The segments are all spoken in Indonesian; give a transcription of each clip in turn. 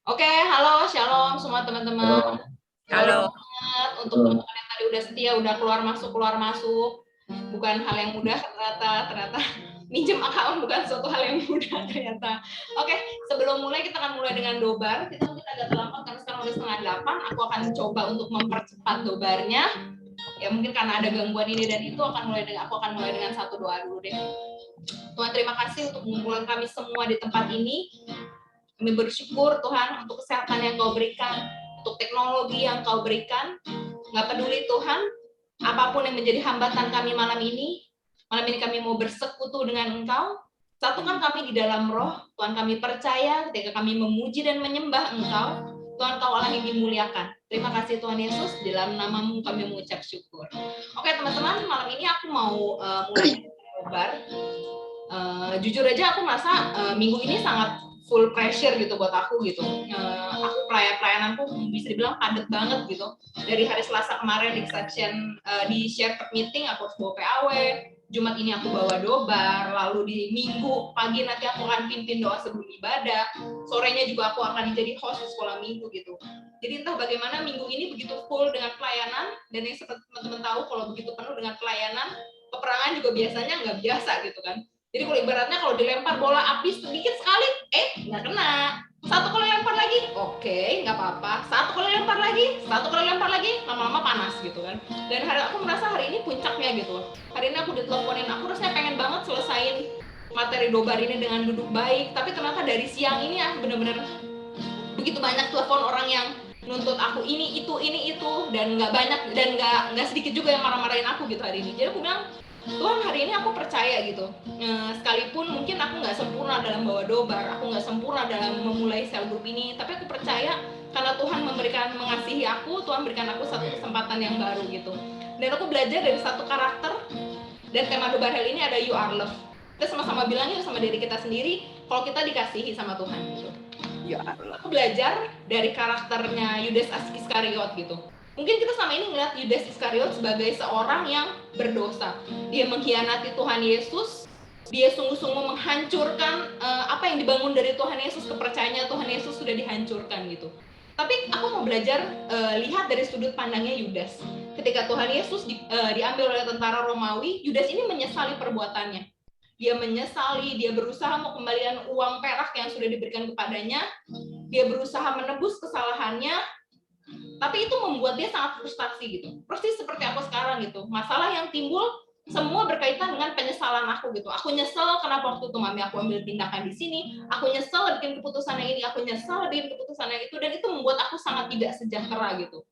Oke, halo, shalom semua teman-teman. Halo. Sorry Halo. banget untuk teman-teman yang tadi udah setia, udah keluar masuk. Bukan hal yang mudah ternyata minjem account bukan suatu hal yang mudah ternyata. Oke, sebelum mulai kita akan mulai dengan dobar. Kita mungkin agak terlambat karena sekarang udah 7:30. Aku akan coba untuk mempercepat dobarnya. Ya mungkin karena ada gangguan ini dan itu aku akan mulai dengan satu doa dulu deh. Tuhan, terima kasih untuk mengumpulkan kami semua di tempat ini. Kami bersyukur Tuhan untuk kesehatan yang Kau berikan, untuk teknologi yang Kau berikan. Nggak peduli Tuhan, apapun yang menjadi hambatan kami malam ini kami mau bersekutu dengan Engkau. Satukan kami di dalam roh. Tuhan, kami percaya ketika kami memuji dan menyembah Engkau, Tuhan, Kau Allah yang dimuliakan. Terima kasih Tuhan Yesus, di dalam nama-Mu kami mengucap syukur. Oke teman-teman, malam ini aku mau mulai ngobar. Jujur aja aku merasa minggu ini sangat full pressure gitu buat aku gitu. Aku pelayananku bisa dibilang padat banget gitu. Dari hari Selasa kemarin di share meeting aku harus bawa PAW. Jumat ini aku bawa dobar, lalu di Minggu pagi nanti aku akan pimpin doa sebelum ibadah. Sorenya juga aku akan jadi host di sekolah minggu gitu. Jadi entah bagaimana minggu ini begitu full dengan pelayanan, dan yang seperti teman-teman tahu kalau begitu penuh dengan pelayanan, peperangan juga biasanya nggak biasa gitu kan. Jadi kalau ibaratnya kalau dilempar bola api sedikit sekali, nggak kena. Satu kali lempar lagi, oke, nggak apa-apa. Satu kali lempar lagi, lama-lama panas gitu kan. Dan aku merasa hari ini puncaknya gitu. Hari ini aku diteleponin, aku rasanya pengen banget selesain materi dobar ini dengan duduk baik. Tapi ternyata dari siang ini bener-bener begitu banyak telepon orang yang nuntut aku ini itu, dan nggak banyak dan nggak sedikit juga yang marah-marahin aku gitu hari ini. Jadi aku bilang, Tuhan, hari ini aku percaya gitu. Sekalipun mungkin aku nggak sempurna dalam bawa dobar, aku nggak sempurna dalam memulai sel group ini, tapi aku percaya karena Tuhan mengasihi aku, Tuhan berikan aku satu kesempatan yang baru gitu. Dan aku belajar dari satu karakter, dan tema dobar hari ini ada You Are Love. Kita sama-sama bilang yuk sama diri kita sendiri, kalau kita dikasihi sama Tuhan gitu. You Are Love. Aku belajar dari karakternya Yudas Iskariot gitu. Mungkin kita selama ini ngeliat Yudas Iskariot sebagai seorang yang berdosa. Dia mengkhianati Tuhan Yesus. Dia sungguh-sungguh menghancurkan apa yang dibangun dari Tuhan Yesus, kepercayaannya Tuhan Yesus sudah dihancurkan gitu. Tapi aku mau belajar lihat dari sudut pandangnya Yudas. Ketika Tuhan Yesus diambil oleh tentara Romawi, Yudas ini menyesali perbuatannya. Dia menyesali, dia berusaha mau kembalian uang perak yang sudah diberikan kepadanya. Dia berusaha menebus kesalahannya, tapi itu membuat dia sangat frustasi gitu. Persis seperti aku sekarang gitu. Masalah yang timbul semua berkaitan dengan penyesalan aku gitu. Aku nyesel kenapa waktu itu mami aku ambil tindakan di sini. Aku nyesel bikin keputusan yang ini. Aku nyesel bikin keputusan yang itu. Dan itu membuat aku sangat tidak sejahtera gitu.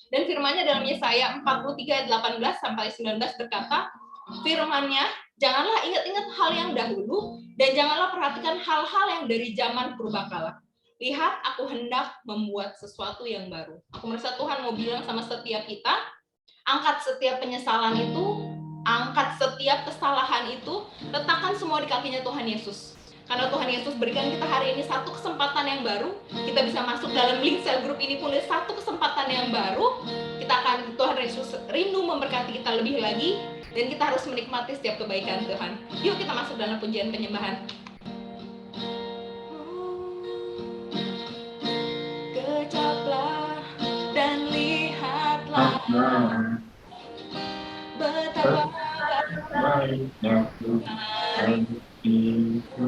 Dan firman-Nya dalam Yesaya 43 ayat 18 sampai 19 berkata, firman-Nya, janganlah ingat-ingat hal yang dahulu dan janganlah perhatikan hal-hal yang dari zaman purbakala. Lihat, aku hendak membuat sesuatu yang baru. Aku merasa Tuhan mau bilang sama setiap kita, angkat setiap penyesalan itu, angkat setiap kesalahan itu, letakkan semua di kakinya Tuhan Yesus. Karena Tuhan Yesus berikan kita hari ini satu kesempatan yang baru, kita bisa masuk dalam link cell group ini pun satu kesempatan yang baru, Tuhan Yesus rindu memberkati kita lebih lagi, dan kita harus menikmati setiap kebaikan Tuhan. Yuk kita masuk dalam pujian penyembahan. Kecaplah dan lihatlah betapa baiknya Tuhan itu.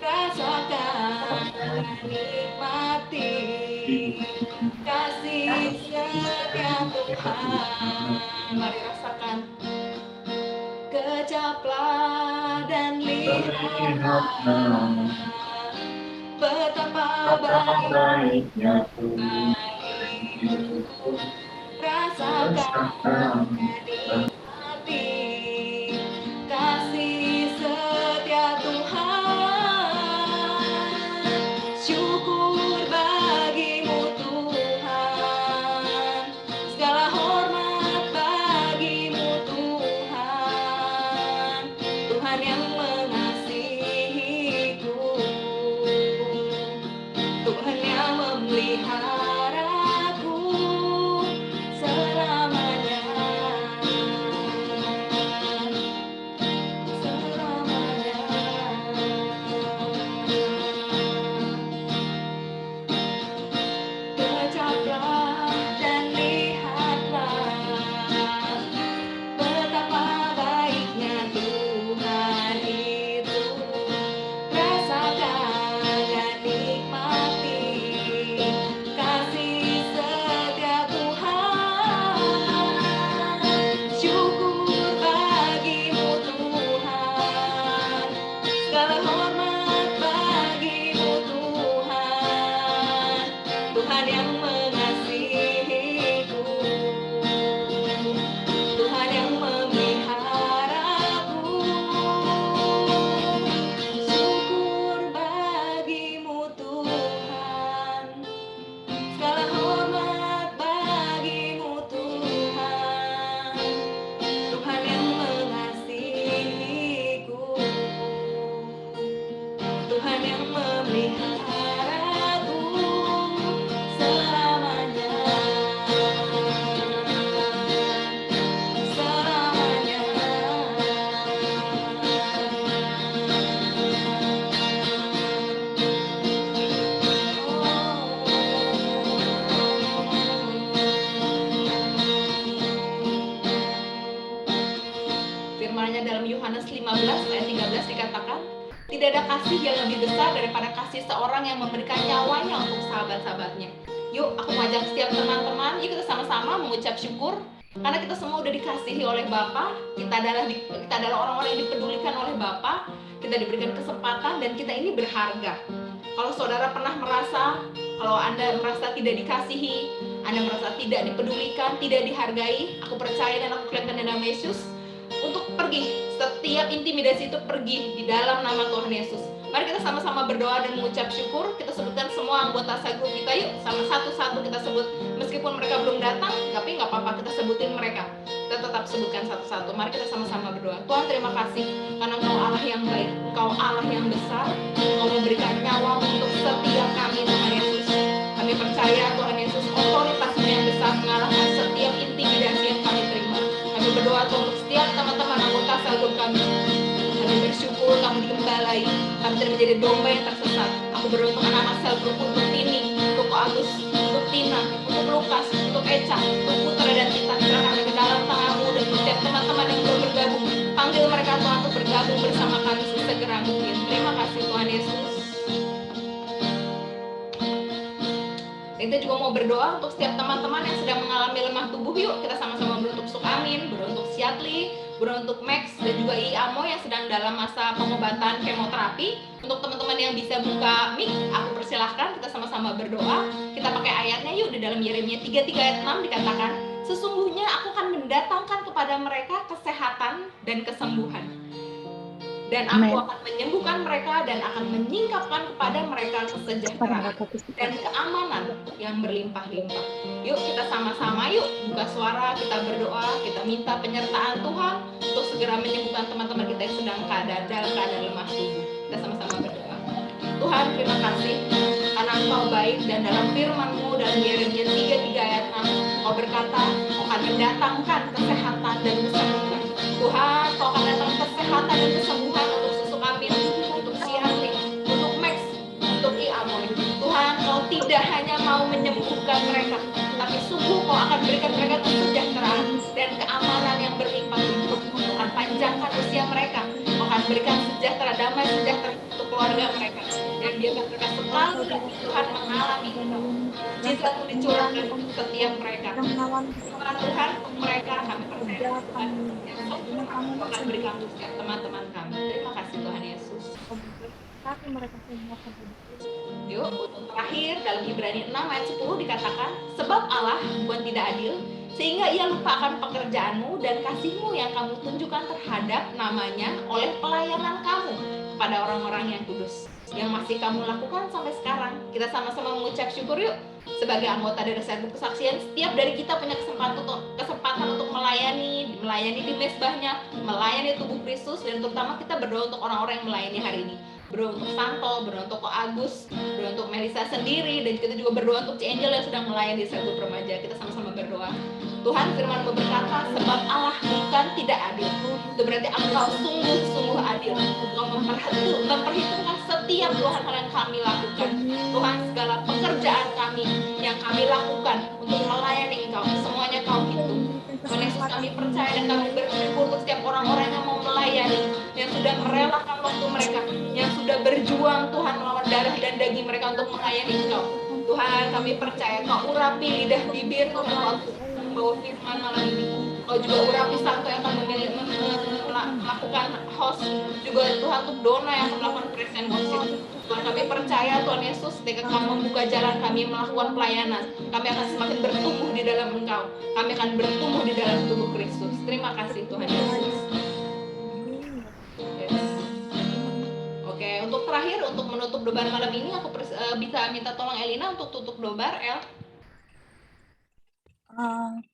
Rasakan dan nikmati kasih setia Tuhan. Mari rasakan. Kecaplah dan lihatlah betapa baiknya Tuhan itu. Rasakan dan nikmati kasih setia Tuhan. Syukur bagimu Tuhan, segala hormat bagimu Tuhan, Tuhan yang mengasihiku, Tuhan yang memeliharaku selamanya. kasih yang lebih besar daripada kasih seorang yang memberikan nyawanya untuk sahabat-sahabatnya. Yuk, aku mengajak setiap teman-teman, yuk kita sama-sama mengucap syukur karena kita semua udah dikasihi oleh Bapa. Kita adalah orang-orang yang dipedulikan oleh Bapa. Kita diberikan kesempatan dan kita ini berharga. Kalau saudara pernah merasa, kalau Anda merasa tidak dikasihi, Anda merasa tidak dipedulikan, tidak dihargai, aku percaya dan aku klaimkan di nama Yesus untuk pergi. Setiap intimidasi itu pergi di dalam nama Tuhan Yesus. Mari kita sama-sama berdoa dan mengucap syukur. Kita sebutkan semua anggota sel grup kita, yuk sama satu-satu kita sebut. Meskipun mereka belum datang, tapi nggak apa-apa, kita sebutin mereka. Kita tetap sebutkan satu-satu. Mari kita sama-sama berdoa. Tuhan, terima kasih karena Engkau Allah yang baik, Engkau Allah yang besar. Engkau memberikan nyawa untuk setiap kami, Tuhan Yesus. Kami percaya Tuhan Yesus, otoritas-Mu yang besar mengalahkan setiap intimidasi yang kami terima. Kami berdoa untuk setiap teman-teman anggota sel grup kami. Kami bersyukur kamu digembalai, kami tidak menjadi domba yang tersesat. Aku berdoa untuk anak-anak sel grup, untuk Tini, untuk Agus, untuk Tina, untuk Lukas, untuk Eca, untuk Putra dan Tita. Serahkan ke dalam tangan-Mu dan setiap teman-teman yang belum bergabung, panggil mereka Tuhan untuk bergabung bersama kami sesegera mungkin. Terima kasih Tuhan Yesus. Kita juga mau berdoa untuk setiap teman-teman yang sedang mengalami lemah tubuh. Yuk kita sama-sama berdoa untuk Sukamin, berdoa untuk Siatli, berdoa untuk Max dan juga Amo yang sedang dalam masa pengobatan kemoterapi. Untuk teman-teman yang bisa buka mic, aku persilahkan kita sama-sama berdoa. Kita pakai ayatnya yuk, di dalam Yeremia 33 ayat 6 dikatakan, sesungguhnya aku akan mendatangkan kepada mereka kesehatan dan kesembuhan. Dan aku akan menyembuhkan mereka dan akan menyingkapkan kepada mereka kesejahteraan dan keamanan yang berlimpah-limpah. Yuk kita sama-sama yuk buka suara, kita berdoa, kita minta penyertaan Tuhan untuk segera menyembuhkan teman-teman kita yang sedang dalam keadaan lemah tubuh. Kita sama-sama berdoa. Tuhan, terima kasih karena Engkau baik dan dalam firman-Mu dalam Yeremia 33 ayat 6 Kau berkata, Kau akan mendatangkan kesehatan dan kesembuhan. Tuhan, Kau akan datang kesehatan dan kesembuhan untuk susu Amin, untuk Siati, untuk Max, untuk Amoy. Tuhan, Kau tidak hanya mau menyembuhkan mereka, tapi sungguh Kau akan berikan mereka kesejahteraan dan keamanan yang berlimpah-limpah. Kau akan panjangkan usia mereka, Kau akan berikan sejahtera, damai sejahtera untuk keluarga mereka. Dan biarkan mereka selalu Tuhan mengalami cinta-Mu dicurahkan untuk setiap mereka. Tuhan, untuk mereka kami percaya Tuhan yang akan berikan untuk setiap teman-teman kami. Terima kasih Tuhan Yesus. Yuk, untuk terakhir dalam Ibrani 6 ayat 10 dikatakan, sebab Allah bukan tidak adil, sehingga ia lupakan pekerjaanmu dan kasih-Mu yang kamu tunjukkan terhadap namanya oleh pelayanan kamu kepada orang-orang yang kudus, yang masih kamu lakukan sampai sekarang. Kita sama-sama mengucap syukur yuk. Sebagai anggota dari sel grup kesaksian, setiap dari kita punya kesempatan untuk melayani di mesbahnya, melayani tubuh Kristus, dan terutama kita berdoa untuk orang-orang yang melayani hari ini. Berdoa untuk Santo, berdoa untuk Agus, berdoa untuk Melisa sendiri, dan kita juga berdoa untuk Angel yang sedang melayani di sel grup remaja. Kita sama-sama berdoa. Tuhan, firman-Mu berkata, sebab Allah bukan tidak adil. Itu berarti Engkau sungguh-sungguh adil. Engkau memperhitungkan setiap hal yang kami lakukan. Tuhan, segala pekerjaan kami yang kami lakukan untuk melayani Engkau, semuanya Kau hitung. Tuhan Yesus, kami percaya dan kami bersyukur untuk setiap orang-orang yang mau melayani, yang sudah merelakan waktu mereka, yang sudah berjuang Tuhan melawan darah dan daging mereka untuk melayani Engkau. Tuhan, kami percaya Kau urapi lidah bibir Tuhan waktu membawa firman malam ini. Kau juga urapi Santo yang akan melakukan host, juga Tuhan untuk Dona yang akan melakukan present worship. Tuhan, kami percaya Tuhan Yesus, ketika Kau membuka jalan kami melakukan pelayanan, kami akan semakin bertumbuh di dalam Engkau. Kami akan bertumbuh di dalam tubuh Kristus. Terima kasih Tuhan Yesus. Oke, untuk terakhir, untuk menutup dobar malam ini, aku bisa minta tolong Elina untuk tutup dobar, El.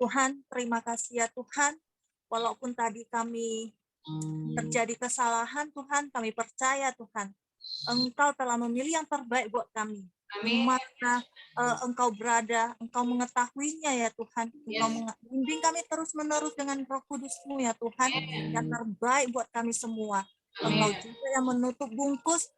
Tuhan, terima kasih ya Tuhan. Walaupun tadi kami terjadi kesalahan, Tuhan, kami percaya Tuhan, Engkau telah memilih yang terbaik buat kami. Di mana Engkau berada, Engkau mengetahuinya ya Tuhan. Engkau membimbing kami terus-menerus dengan Roh Kudus-Mu ya Tuhan, yang terbaik buat kami semua. Engkau juga yang menutup bungkus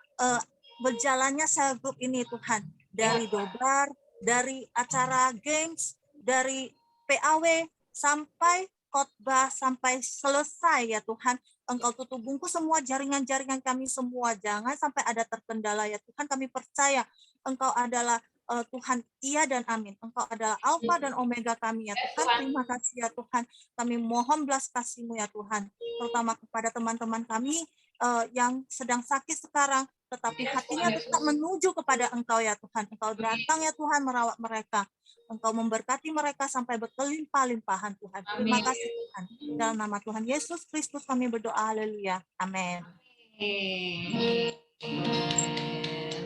berjalannya sel grup ini Tuhan. Dari dobar, dari acara games, dari PAW sampai khotbah sampai selesai ya Tuhan. Engkau tutup bungkus semua jaringan-jaringan kami semua. Jangan sampai ada terkendala ya Tuhan. Kami percaya Engkau adalah Tuhan, iya dan amin. Engkau adalah Alfa dan Omega kami ya Tuhan. Terima kasih ya Tuhan. Kami mohon belas kasih-Mu ya Tuhan. Terutama kepada teman-teman kami yang sedang sakit sekarang, tetapi hatinya tetap menuju kepada Engkau ya Tuhan. Engkau datang ya Tuhan merawat mereka. Engkau memberkati mereka sampai berkelimpah-limpahan Tuhan. Terima kasih Tuhan. Dalam nama Tuhan Yesus Kristus kami berdoa. Haleluya. Amin.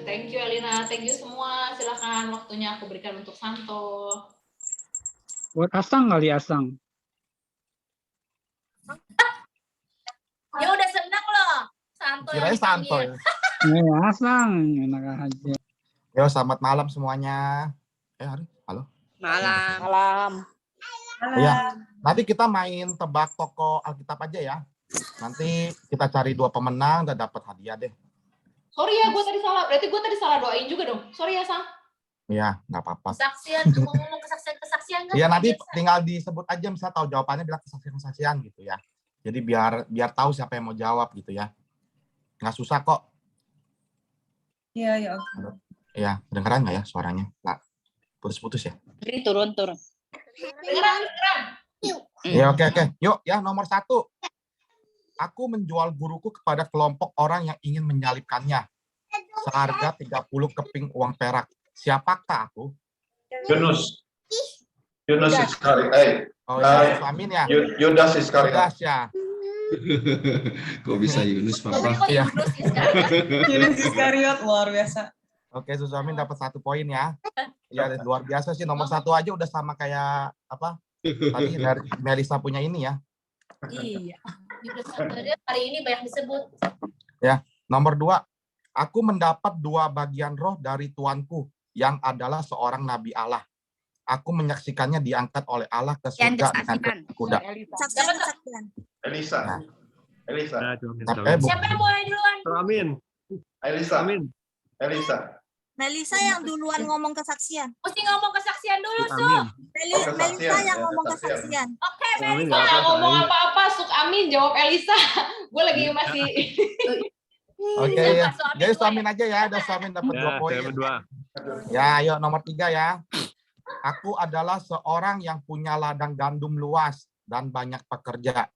Thank you Elina, thank you semua. Silakan waktunya aku berikan untuk Santo. Buat Asang kali Asang. Ya udah senang loh. Santo yang Kirain Santo dipanggil. ya. Asang, enak aja. Yo, selamat malam semuanya. Halo. Malam. Iya, nanti kita main tebak toko Alkitab aja ya. Nanti kita cari 2 pemenang dan dapat hadiah deh. Sorry ya, gue tadi salah. Berarti gue tadi salah doain juga dong. Sorry ya, Sang. Iya, nggak apa-apa. Kesaksian, cuma ngomong kesaksian kan? Iya, nanti tinggal disebut aja, misalnya tahu jawabannya bilang kesaksian gitu ya. Jadi biar tahu siapa yang mau jawab gitu ya. Nggak susah kok. Iya, ya. Iya, kedengeran nggak ya suaranya? Nggak, putus-putus ya? Jadi turun. Dengeran. Iya, oke. Yuk, ya nomor 1. Aku menjual guruku kepada kelompok orang yang ingin menyalibkannya. Seharga 30 keping uang perak. Siapakah aku? Yunus Iskariot. Oh, ya, Amin ya. Yudas Iskariot. Yudas ya. Kok bisa Yunus, Tapi Papa? kok Iya. Yunus Iskariot? Yunus Iskariot luar biasa. Oke, Susamin dapat 1 poin ya. Ya, luar biasa sih. Nomor 1 aja udah sama kayak apa? Tadi dari Melisa punya ini ya. Iya. Yunus Iskariot hari ini banyak disebut. Nomor 2, aku mendapat 2 bagian roh dari Tuanku yang adalah seorang nabi Allah. Aku menyaksikannya diangkat oleh Allah ke surga dengan kuda. Saksian. Elisa. Bukan. Siapa yang mulai duluan? Amin. Elisa. Amin. Melisa yang duluan ngomong kesaksian. Mesti ngomong kesaksian dulu, Su. Amin. Melisa yang ngomong kesaksian. Oke, Amin. Melisa. Nggak ngomong apa-apa, Suk Amin, jawab Elisa. Gue lagi masih... Oke ya. Jadi Suamin aja ya, ada Suamin dapat 2 poin. Ya, ayo nomor 3 ya. Aku adalah seorang yang punya ladang gandum luas dan banyak pekerja.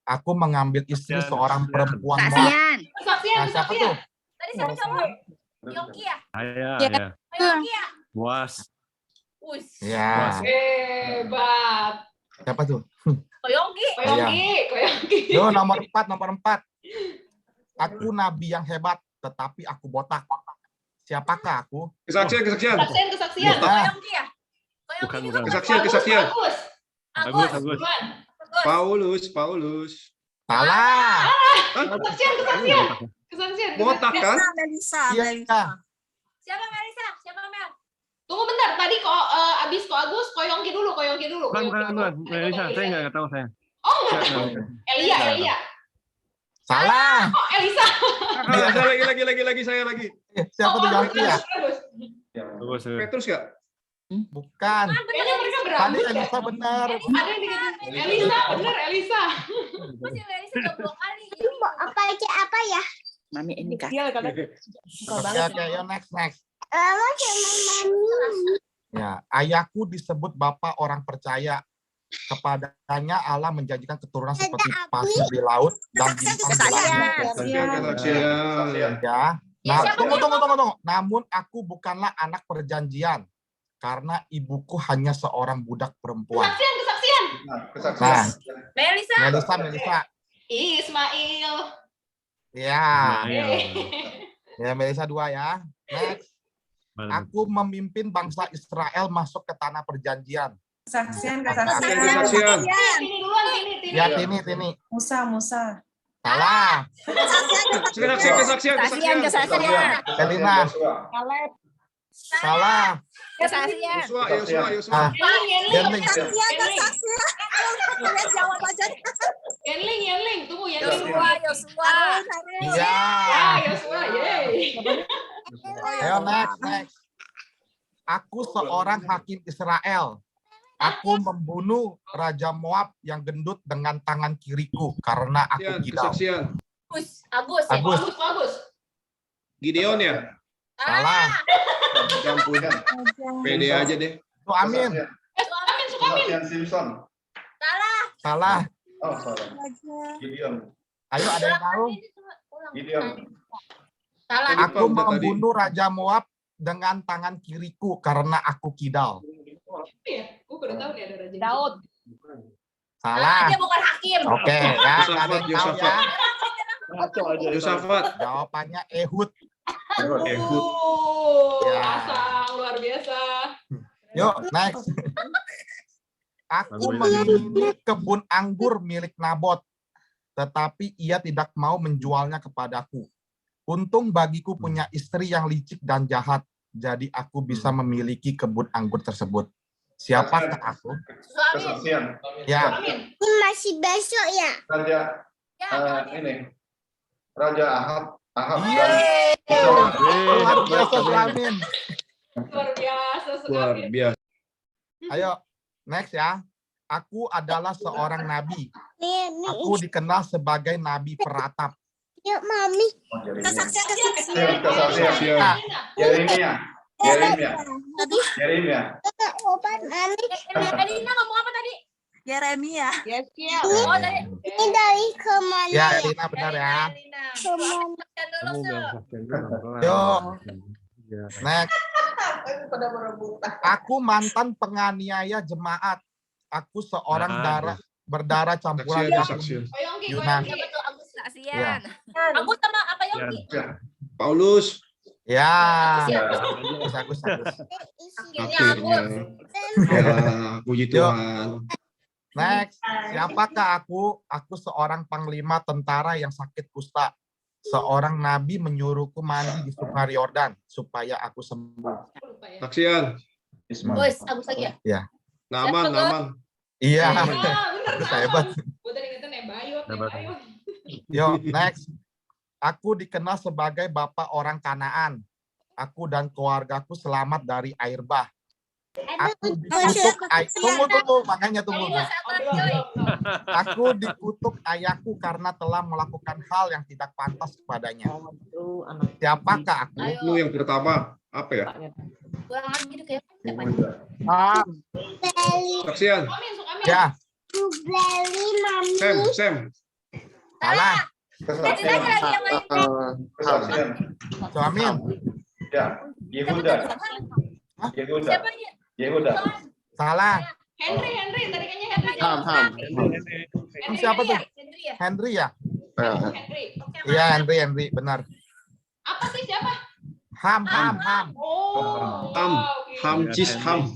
Aku mengambil istri seorang perempuan Moab. Nah, siapa tuh? Tadi siapa cowok? Yongki ya? Ya. Yongki ya? Puas. Us. Ya, Hebat. siapa tuh? Yongki. Koyongki. Yo, nomor 4. Aku nabi yang hebat, tetapi aku botak. Siapakah aku? Kesaksian. Kesaksian. Nah, Yongki ya? Bukan. Kesaksian. Agus. Paulus. salah. Kesaksian. Botak kan? Melisa. Iya. Siapa Melisa? Siapa Mel? Tunggu bentar, tadi kok abis kok Agus, Koyongki dulu. Bukan. Melisa, saya nggak tahu saya. Oh, nggak tahu. Elia. Salah. Oh, Elisa. Lagi saya lagi. Siapa tuh Yongki ya? Bagus. Petrus nggak? Bukan. Kayaknya mereka Tadi berantem. Elisa benar. Ada yang dikatakan Elisa, bener Elisa. Masih Melisa udah 2 kali. Apa ya? Mami ini kan. Oke, yo next. Ya, ayahku disebut Bapa orang percaya. Kepadanya Allah menjanjikan keturunan seperti pasir di laut dan bintang di langit. Kesaksian. Ya. Nah, tunggu. Namun aku bukanlah anak perjanjian karena ibuku hanya seorang budak perempuan. Kesaksian. Nah, Melisa. Melisa. Ismail. Ya, Eh. ya Melisa 2 ya. Next. Aku memimpin bangsa Israel masuk ke tanah perjanjian. Kesaksian. Ini duluan, Tini. Ya, Tini. Musa. Salah. Kesaksian. Elina. Salah. Yosua. Yenling. Jawab aja. Yenling. Tunggu, Yenling. Yosua. Iya. Yosua, yeay. Ayo next. Aku seorang hakim Israel. Aku membunuh Raja Moab yang gendut dengan tangan kiriku karena aku kidal. Kesaksian. Agus ya. Agus. Bagus. Gideon ya? Salah. Campur. Pede aja deh. Tuh Amin. Sukamin. Simpson. Salah. Oh, salah. Raja. Gideon. Ayo ada yang tahu? Gideon. Salah. Aku membunuh Raja Moab dengan tangan kiriku karena aku kidal. Iya, gue baru tahu nih ada raja. Daud. Salah. Dia bukan hakim. Oke, ya, nggak ada yang tahu ya. Yosafat. Jawabannya Ehud. Ehud. Ya. Pasang luar biasa. Yuk, next. Aku memiliki kebun anggur milik Nabot, tetapi ia tidak mau menjualnya kepadaku. Untung bagiku punya istri yang licik dan jahat, jadi aku bisa memiliki kebun anggur tersebut. Siapakah aku? Kesaksian. Ya, Amin. Ini masih besok ya? Raja Ya, ini. Raja Ahab. Yeay! Luar biasa, Amin. Luar biasa. Luar Sukamin. biasa. Ayo, next ya. Aku adalah seorang nabi. Nih, Aku dikenal sebagai nabi peratap. yuk mami. Kesaksian. Kesaksian. Yeremia. Obat mami. Elina ngomong apa tadi? Yeremia. Oh, tadi. Ini dari kemana? Ya, Elina benar ya. Elina. Kemana? Kesaksian dulu, Su. Yuk, next. Aku mantan penganiaya jemaat. Aku seorang berdarah campuran Kesaksian. Koyongki, Yunan. Siapa tuh Agus? Ya. Kasihan. Agus sama apa Yongki? Paulus. Ya, Siapa? Agus. Akhirnya Akhirnya. Agus. Ya, puji Tuhan. Next, siapakah aku? Aku seorang panglima tentara yang sakit kusta. Seorang nabi menyuruhku mandi di sungai Yordan supaya aku sembuh. Saksian. Bos, Agus lagi ya? Naman. Iya, Ah, bener. hebat. Gue tadi ingetnya Nebayot. Yuk, next. Aku dikenal sebagai bapak orang Kanaan. Aku dan keluargaku selamat dari air bah. Aku dikutuk tunggu, makanya tunggu. Elina sabar, coy. Aku dikutuk ayahku karena telah melakukan hal yang tidak pantas kepadanya. Siapakah aku? Ayo. Lu yang pertama. Apa ya? Kurang lagi tuh kayak siapa? Ah, Saksian. Sukamin. ya, Aku beli mami. Sam. salah. Elina lagi yang main. Kesaksian. Suamin, Ya. Yehuda. Siapa aja? Yehuda. salah. Henry. Tadi kayaknya Henry. Ini siapa tuh? Henry ya? Henry ya? Henry. Iya, Henry, benar. Apa sih siapa? Ham. Oh. Ham. wow, gitu. Hamcis Ham.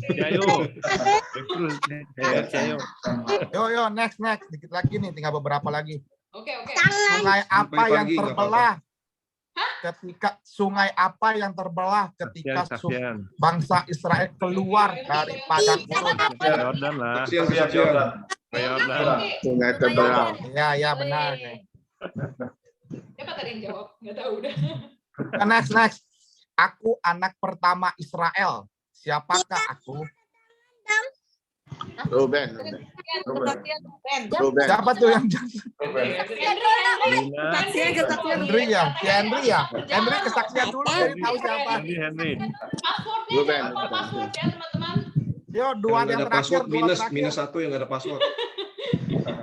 Yo, next. Dikit lagi nih, tinggal beberapa lagi. Oke. Sungai apa Sampai yang pagi, nggak terbelah? Sungai apa yang terbelah ketika bangsa Israel keluar dari padang gurun? Jordan lah. Saksian. Sungai terbelah. Ya, benar. Siapa tadi yang jawab? Nggak tahu udah. Next. Aku anak pertama Israel. Siapakah aku? Ruben. Siapa tuh yang Henry ya? Henry kesaksian dulu, jadi tahu siapa. Henry. Passwordnya jangan lupa password ya teman-teman. Yo, dua Yang yang ada terakhir. password minus satu yang nggak ada password.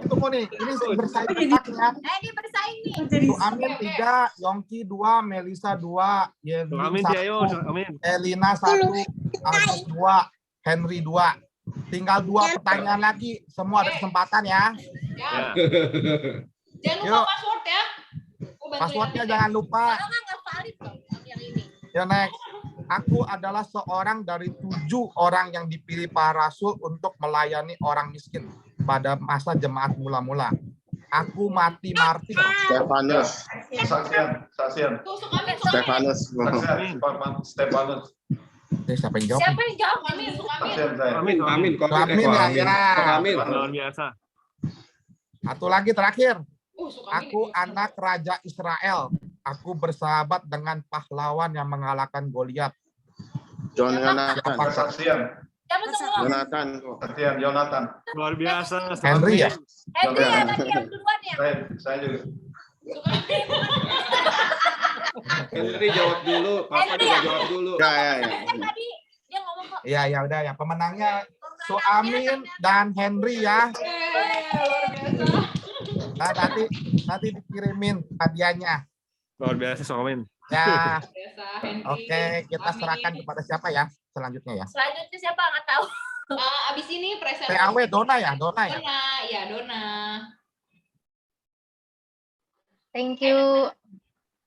Tunggu nih, ini bersaing ketatnya. Ini bersaing nih. Tuh Amin 3, Yongki 2, Melisa 2, Yevin Amin, 1, ayo, Amin. Elina 1, Agus 2, Henry 2. Tinggal 2 pertanyaan lagi. Semua ada kesempatan ya. Ya. Jangan lupa Yuk. password ya. Passwordnya jangan lupa. Kalau nggak valid loh yang ini. Ya, next. Aku adalah seorang dari 7 orang yang dipilih para rasul untuk melayani orang miskin pada masa jemaat mula-mula. Aku mati martir. Stefanus. Saksian. Tuh, Sukamin. Stefanus. Siapa yang jawab? Siapa yang jawab? Sukamin. Amin. Kok Amin ya, ya. Amin. Luar biasa. Satu lagi terakhir. Sukamin. Aku anak Raja Israel. Aku bersahabat dengan pahlawan yang mengalahkan Goliat. Jonathan. Kesaksian. Siapa tuh ngomong? Jonathan. Saksian Jonathan. Luar biasa. Henry ya? Henry ya tadi yang duluan ya. Saya juga. Henry jawab dulu, Papa Henry juga ya? jawab dulu. Ya. Kan tadi dia ngomong kok. Iya, ya udah ya. Pemenangnya Suamin dan Henry ya. Luar biasa. Nah, nanti dikirimin hadiahnya. Luar biasa, Somin. Ya. Biasa, Henry. Oke, kita Amin. serahkan kepada siapa ya selanjutnya ya? Selanjutnya siapa nggak tahu. Abis ini presentasi. PAW Dona ya, Dona ya. Dona, ya Dona. Thank you.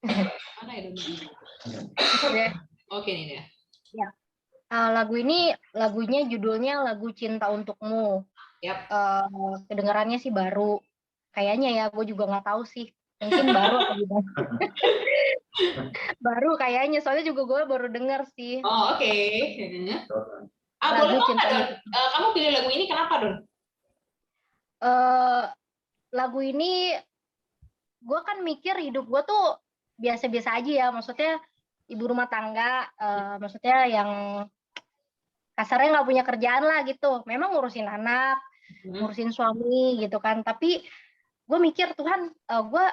Mana ya Dona? Udah. Oke nih dia. Lagu ini lagunya judulnya lagu Cinta Untukmu. Yap. Kedengarannya sih baru. Kayaknya ya, gue juga nggak tahu sih. Mungkin baru atau gimana. Baru kayaknya, soalnya juga gue baru dengar sih. Oh oke. Lagu Boleh kok Cinta Don? Kamu pilih lagu ini kenapa Don? Lagu ini gue kan mikir hidup gue tuh biasa-biasa aja ya, maksudnya ibu rumah tangga, maksudnya yang kasarnya nggak punya kerjaan lah gitu, memang ngurusin anak, ngurusin suami gitu kan, tapi gue mikir Tuhan, gue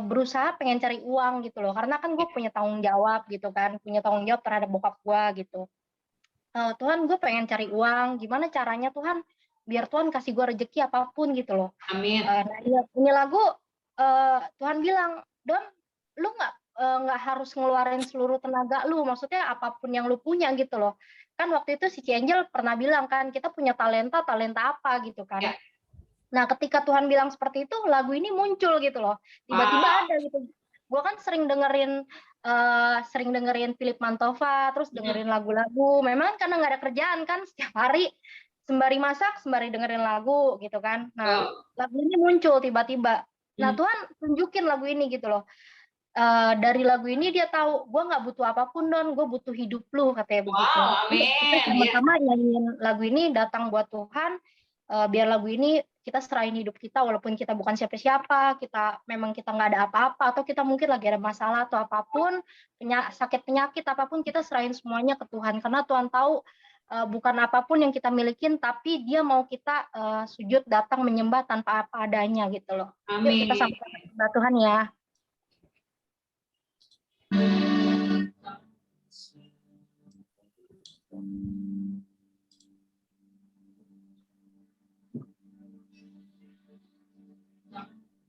berusaha pengen cari uang gitu loh, karena kan gue punya tanggung jawab gitu kan, punya tanggung jawab terhadap bokap gue gitu. Tuhan, gue pengen cari uang, gimana caranya Tuhan biar Tuhan kasih gue rezeki apapun gitu loh. Amin. Nah, ini lagu Tuhan bilang, Don, lu nggak harus ngeluarin seluruh tenaga lu, maksudnya apapun yang lu punya gitu loh. Kan waktu itu si Angel pernah bilang kan, kita punya talenta apa gitu kan. Ya. Nah, ketika Tuhan bilang seperti itu, lagu ini muncul gitu loh. Tiba-tiba ada gitu. Gue kan sering dengerin Philip Mantova, terus dengerin lagu-lagu. Memang karena nggak ada kerjaan kan, setiap hari sembari masak, sembari dengerin lagu gitu kan. Nah, lagu ini muncul tiba-tiba. Nah, Tuhan tunjukin lagu ini gitu loh. Dari lagu ini dia tahu, gue nggak butuh apapun Don, gue butuh hidup lu, katanya begitu. Amin. Kita sama-sama nyanyiin lagu ini, datang buat Tuhan, biar lagu ini kita serahin hidup kita, walaupun kita bukan siapa-siapa, kita nggak ada apa-apa, atau kita mungkin lagi ada masalah atau apapun, sakit penyakit apapun, kita serahin semuanya ke Tuhan, karena Tuhan tahu bukan apapun yang kita milikin, tapi Dia mau kita sujud, datang menyembah tanpa apa adanya gitu loh. Amin. Yuk kita sama-sama menyembah Tuhan ya.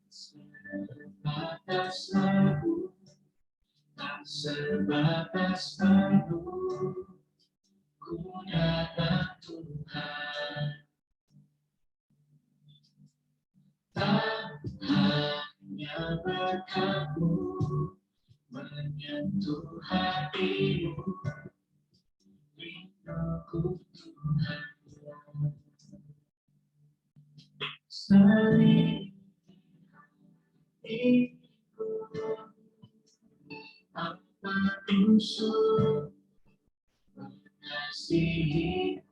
Sebatas lagu, tak sebatas penuh, ku datang Tuhan. Tak hanya berkat-Mu menyentuh hatimu, rinduku Tuhan. Sering apa musuh mengasihi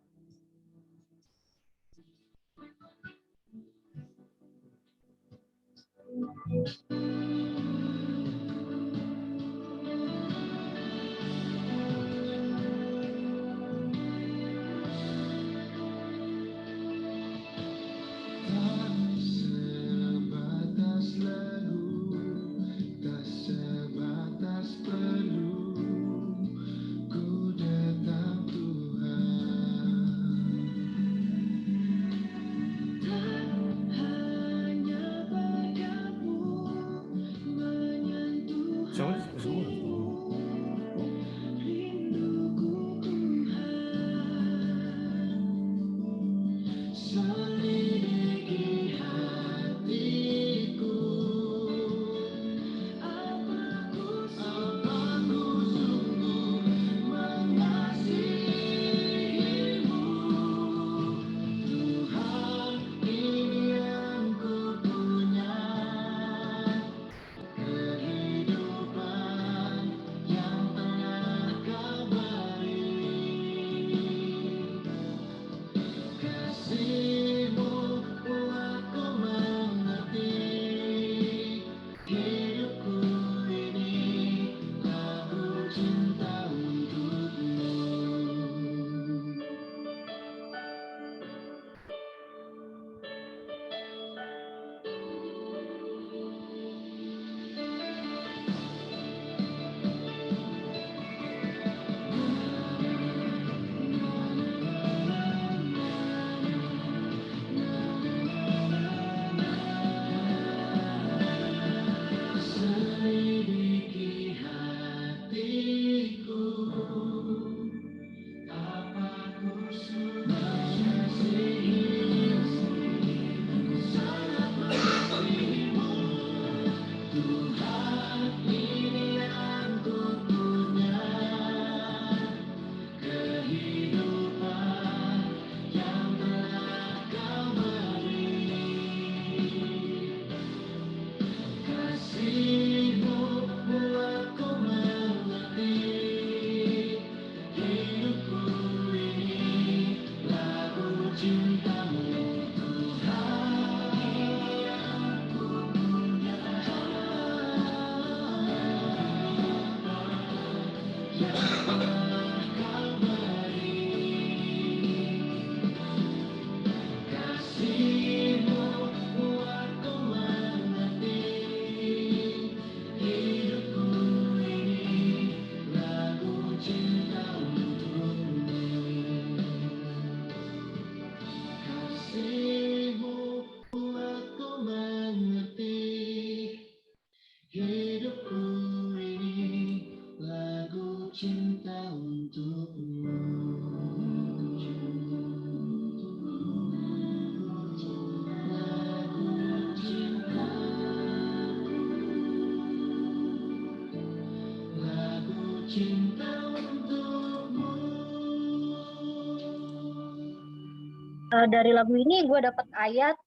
Dari lagu ini gue dapat ayat,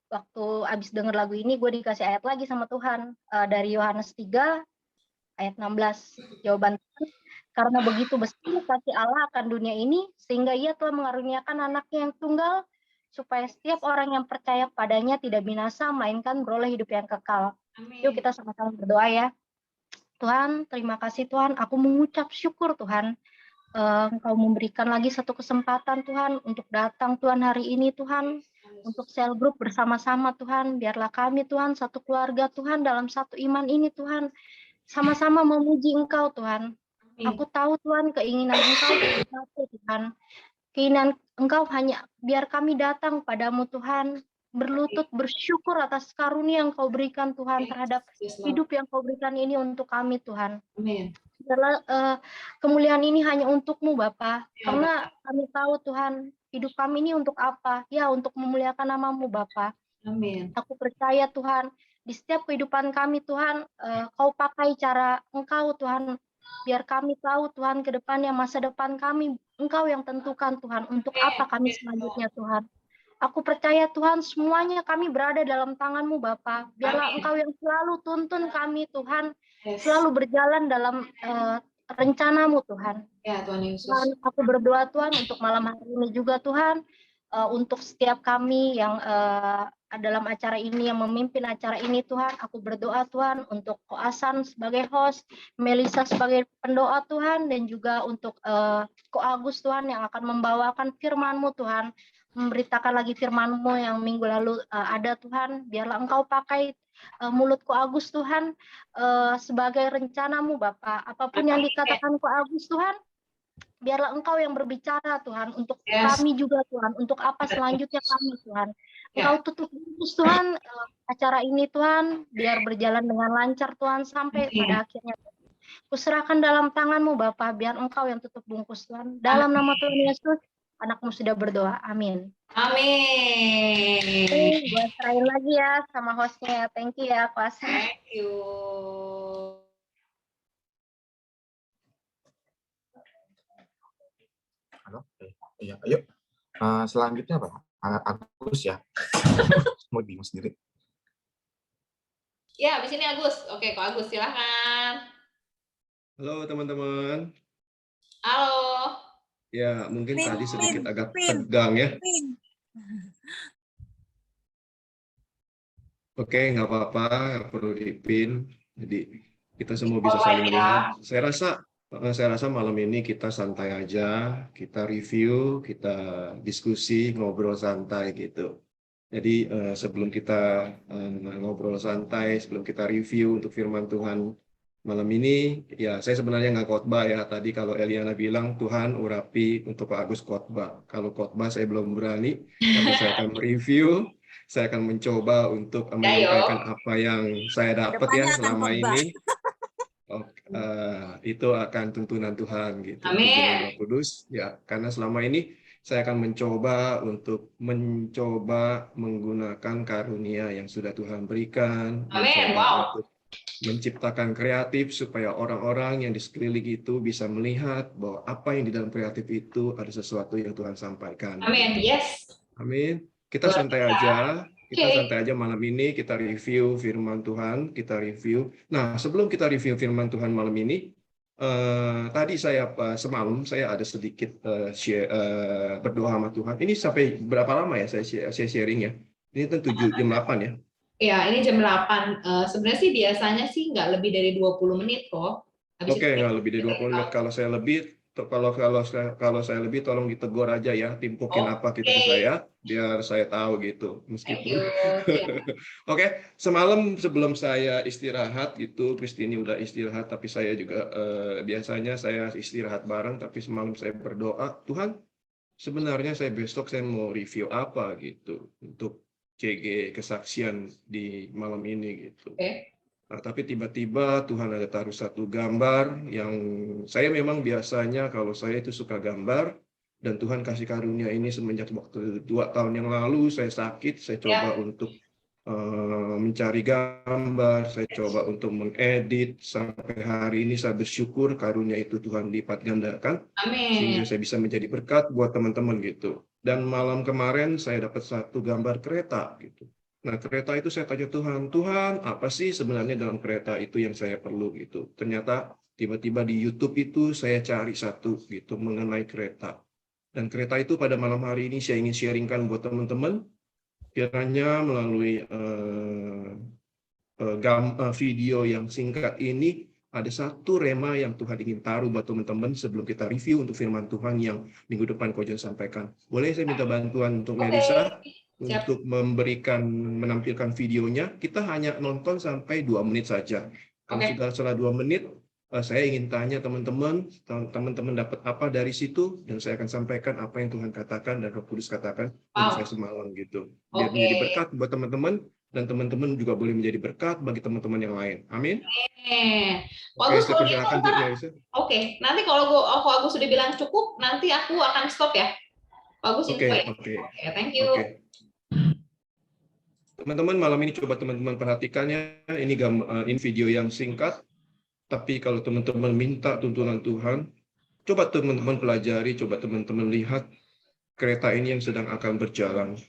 waktu abis denger lagu ini gue dikasih ayat lagi sama Tuhan, dari Yohanes 3 ayat 16. Jawaban Tuhan, karena begitu besar kasih Allah akan dunia ini sehingga ia telah mengaruniakan anaknya yang tunggal supaya setiap orang yang percaya padanya tidak binasa melainkan beroleh hidup yang kekal. Yuk kita sama-sama berdoa ya. Tuhan, terima kasih Tuhan, aku mengucap syukur Tuhan. Engkau memberikan lagi satu kesempatan Tuhan untuk datang Tuhan hari ini Tuhan, untuk sel group bersama-sama Tuhan, biarlah kami Tuhan satu keluarga Tuhan dalam satu iman ini Tuhan, sama-sama memuji Engkau Tuhan. Aku tahu Tuhan keinginan Engkau satu Tuhan, keinginan Engkau hanya biar kami datang padamu Tuhan, berlutut bersyukur atas karunia yang Kau berikan Tuhan terhadap hidup yang Kau berikan ini untuk kami Tuhan. Amin. Biarlah kemuliaan ini hanya untuk-Mu Bapa, karena kami tahu Tuhan hidup kami ini untuk apa? Ya untuk memuliakan nama-Mu Bapa. Amin. Aku percaya Tuhan di setiap kehidupan kami Tuhan, Kau pakai cara Engkau Tuhan, biar kami tahu Tuhan ke depannya masa depan kami Engkau yang tentukan Tuhan untuk apa kami selanjutnya Tuhan. Aku percaya Tuhan semuanya kami berada dalam tangan-Mu Bapa. Biarlah Engkau yang selalu tuntun kami Tuhan, selalu berjalan dalam rencana-Mu Tuhan. Ya Tuhan Yesus. Tuhan, aku berdoa Tuhan untuk malam hari ini juga Tuhan, untuk setiap kami yang dalam acara ini, yang memimpin acara ini Tuhan, aku berdoa Tuhan untuk Ko Asan sebagai host, Melisa sebagai pendoa Tuhan, dan juga untuk Ko Agus Tuhan yang akan membawakan firman-Mu Tuhan, memberitakan lagi firman-Mu yang minggu lalu ada Tuhan. Biarlah Engkau pakai mulut Ko Agus Tuhan sebagai rencana-Mu Bapa. Apapun yang dikatakan Ko Agus Tuhan, biarlah Engkau yang berbicara Tuhan untuk kami juga Tuhan, untuk apa selanjutnya kami Tuhan. Engkau tutup bungkus Tuhan acara ini Tuhan, biar berjalan dengan lancar Tuhan sampai pada akhirnya. Kuserahkan dalam tangan-Mu Bapa, biar Engkau yang tutup bungkus Tuhan. Dalam nama Tuhan Yesus, anak-Mu sudah berdoa. Amin. Amin. Gue serahin lagi ya sama hostnya. Thank you ya, Ko Asan. Thank you. Halo, iya, ayo. Selanjutnya apa? Agus ya. Mau bingung sendiri. Ya, habis ini Agus. Oke, Ko Agus silahkan. Halo teman-teman. Halo. Ya, mungkin tadi sedikit agak tegang ya. Oke, nggak apa-apa, nggak perlu dipin. Jadi kita semua bisa saling lihat. Saya rasa malam ini kita santai aja, kita review, kita diskusi, ngobrol santai gitu. Jadi sebelum kita ngobrol santai, sebelum kita review untuk firman Tuhan malam ini, ya saya sebenarnya nggak khotbah ya. Tadi kalau Eliana bilang Tuhan urapi untuk Pak Agus khotbah. Kalau khotbah saya belum berani, tapi saya akan mereview, saya akan mencoba untuk menyampaikan apa yang saya dapat ya selama ini. Itu akan tuntunan Tuhan gitu. Tuntunan Roh Kudus ya, karena selama ini saya akan mencoba untuk menggunakan karunia yang sudah Tuhan berikan. Amin. Wow. Untuk menciptakan kreatif supaya orang-orang yang di sekeliling itu bisa melihat bahwa apa yang di dalam kreatif itu ada sesuatu yang Tuhan sampaikan. Amin. Yes. Amin. Kita santai aja. Kita santai aja malam ini, kita review firman Tuhan, kita review. Nah, sebelum kita review firman Tuhan malam ini, tadi semalam saya ada sedikit berdoa sama Tuhan. Ini sampai berapa lama ya saya sharing ya? Ini kan jam 8 ya? Ya, ini jam 8. Sebenarnya sih biasanya sih nggak lebih dari 20 menit kok. Oke, nggak lebih dari 20 menit. Kalau saya lebih tolong ditegur aja ya, timpukin apa gitu ke saya biar saya tahu gitu meskipun. Oke, semalam sebelum saya istirahat gitu, Kristini udah istirahat tapi saya juga biasanya saya istirahat bareng, tapi semalam saya berdoa, Tuhan sebenarnya besok saya mau review apa gitu untuk CG kesaksian di malam ini gitu. Nah, tapi tiba-tiba Tuhan ada taruh satu gambar yang saya memang biasanya kalau saya itu suka gambar, dan Tuhan kasih karunia ini semenjak waktu 2 tahun yang lalu saya sakit, saya coba untuk mencari gambar, saya coba untuk mengedit, sampai hari ini saya bersyukur karunia itu Tuhan lipat gandakan, sehingga saya bisa menjadi berkat buat teman-teman gitu. Dan malam kemarin saya dapat satu gambar kereta gitu. Nah, kereta itu saya tanya Tuhan, Tuhan, apa sih sebenarnya dalam kereta itu yang saya perlu gitu. Ternyata tiba-tiba di YouTube itu saya cari satu gitu mengenai kereta. Dan kereta itu pada malam hari ini saya ingin sharingkan buat teman-teman, kiranya melalui video yang singkat ini ada satu rema yang Tuhan ingin taruh buat teman-teman sebelum kita review untuk firman Tuhan yang minggu depan Kojon sampaikan. Boleh saya minta bantuan untuk Melisa? Untuk menampilkan videonya, kita hanya nonton sampai 2 menit saja. Kalau sudah setelah 2 menit, saya ingin tanya teman-teman dapat apa dari situ, dan saya akan sampaikan apa yang Tuhan katakan dan Roh Kudus katakan untuk saya semalam gitu. Biar menjadi berkat buat teman-teman, dan teman-teman juga boleh menjadi berkat bagi teman-teman yang lain. Amin. Bagus kalau gitu. Oke, nanti kalau aku sudah bilang cukup, nanti aku akan stop ya. Bagus info ya. Oke, thank you. Teman-teman, malam ini coba teman-teman perhatikannya. Ini video yang singkat, tapi kalau teman-teman minta tuntunan Tuhan, coba teman-teman pelajari, coba teman-teman lihat kereta ini yang sedang akan berjalan.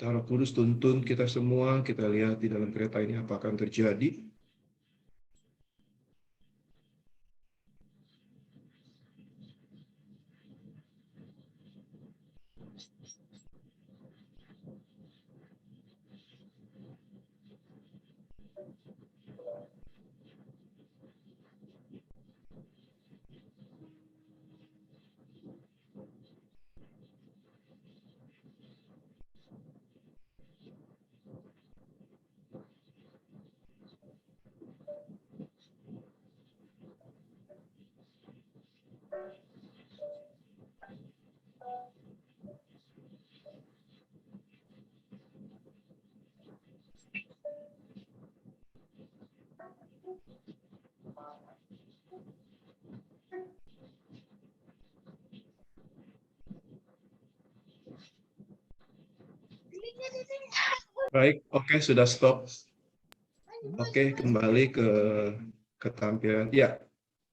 Roh Kudus tuntun kita semua, kita lihat di dalam kereta ini apa akan terjadi. Baik, oke, sudah stop. Oke, kembali ke tampilan. Ya,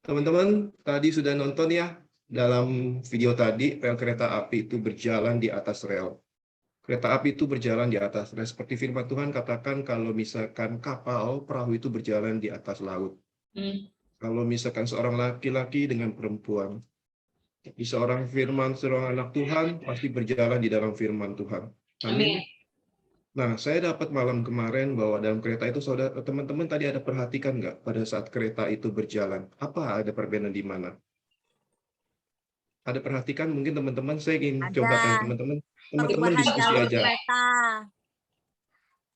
teman-teman, tadi sudah nonton ya, dalam video tadi, rel kereta api itu berjalan di atas rel. Kereta api itu berjalan di atas rel. Seperti firman Tuhan katakan, kalau misalkan kapal, perahu itu berjalan di atas laut. Kalau misalkan seorang laki-laki dengan perempuan, seorang anak Tuhan, pasti berjalan di dalam firman Tuhan. Amin. Nah, saya dapat malam kemarin bahwa dalam kereta itu, saudara, teman-teman tadi ada perhatikan nggak pada saat kereta itu berjalan? Apa ada perbedaan di mana? Ada perhatikan? Mungkin teman-teman, saya ingin coba tanya teman-teman diskusi aja. Kereta.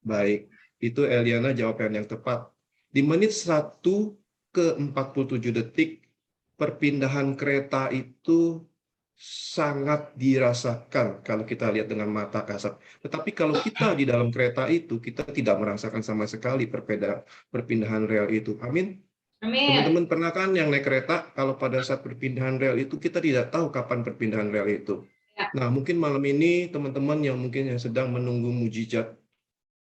Baik, itu Eliana jawaban yang tepat. Di menit 1 ke 47 detik, perpindahan kereta itu sangat dirasakan kalau kita lihat dengan mata kasat. Tetapi kalau kita di dalam kereta itu, kita tidak merasakan sama sekali perpindahan rel itu. Amin. Teman-teman pernah kan yang naik kereta, kalau pada saat perpindahan rel itu, kita tidak tahu kapan perpindahan rel itu. Nah, mungkin malam ini teman-teman yang sedang menunggu mujizat,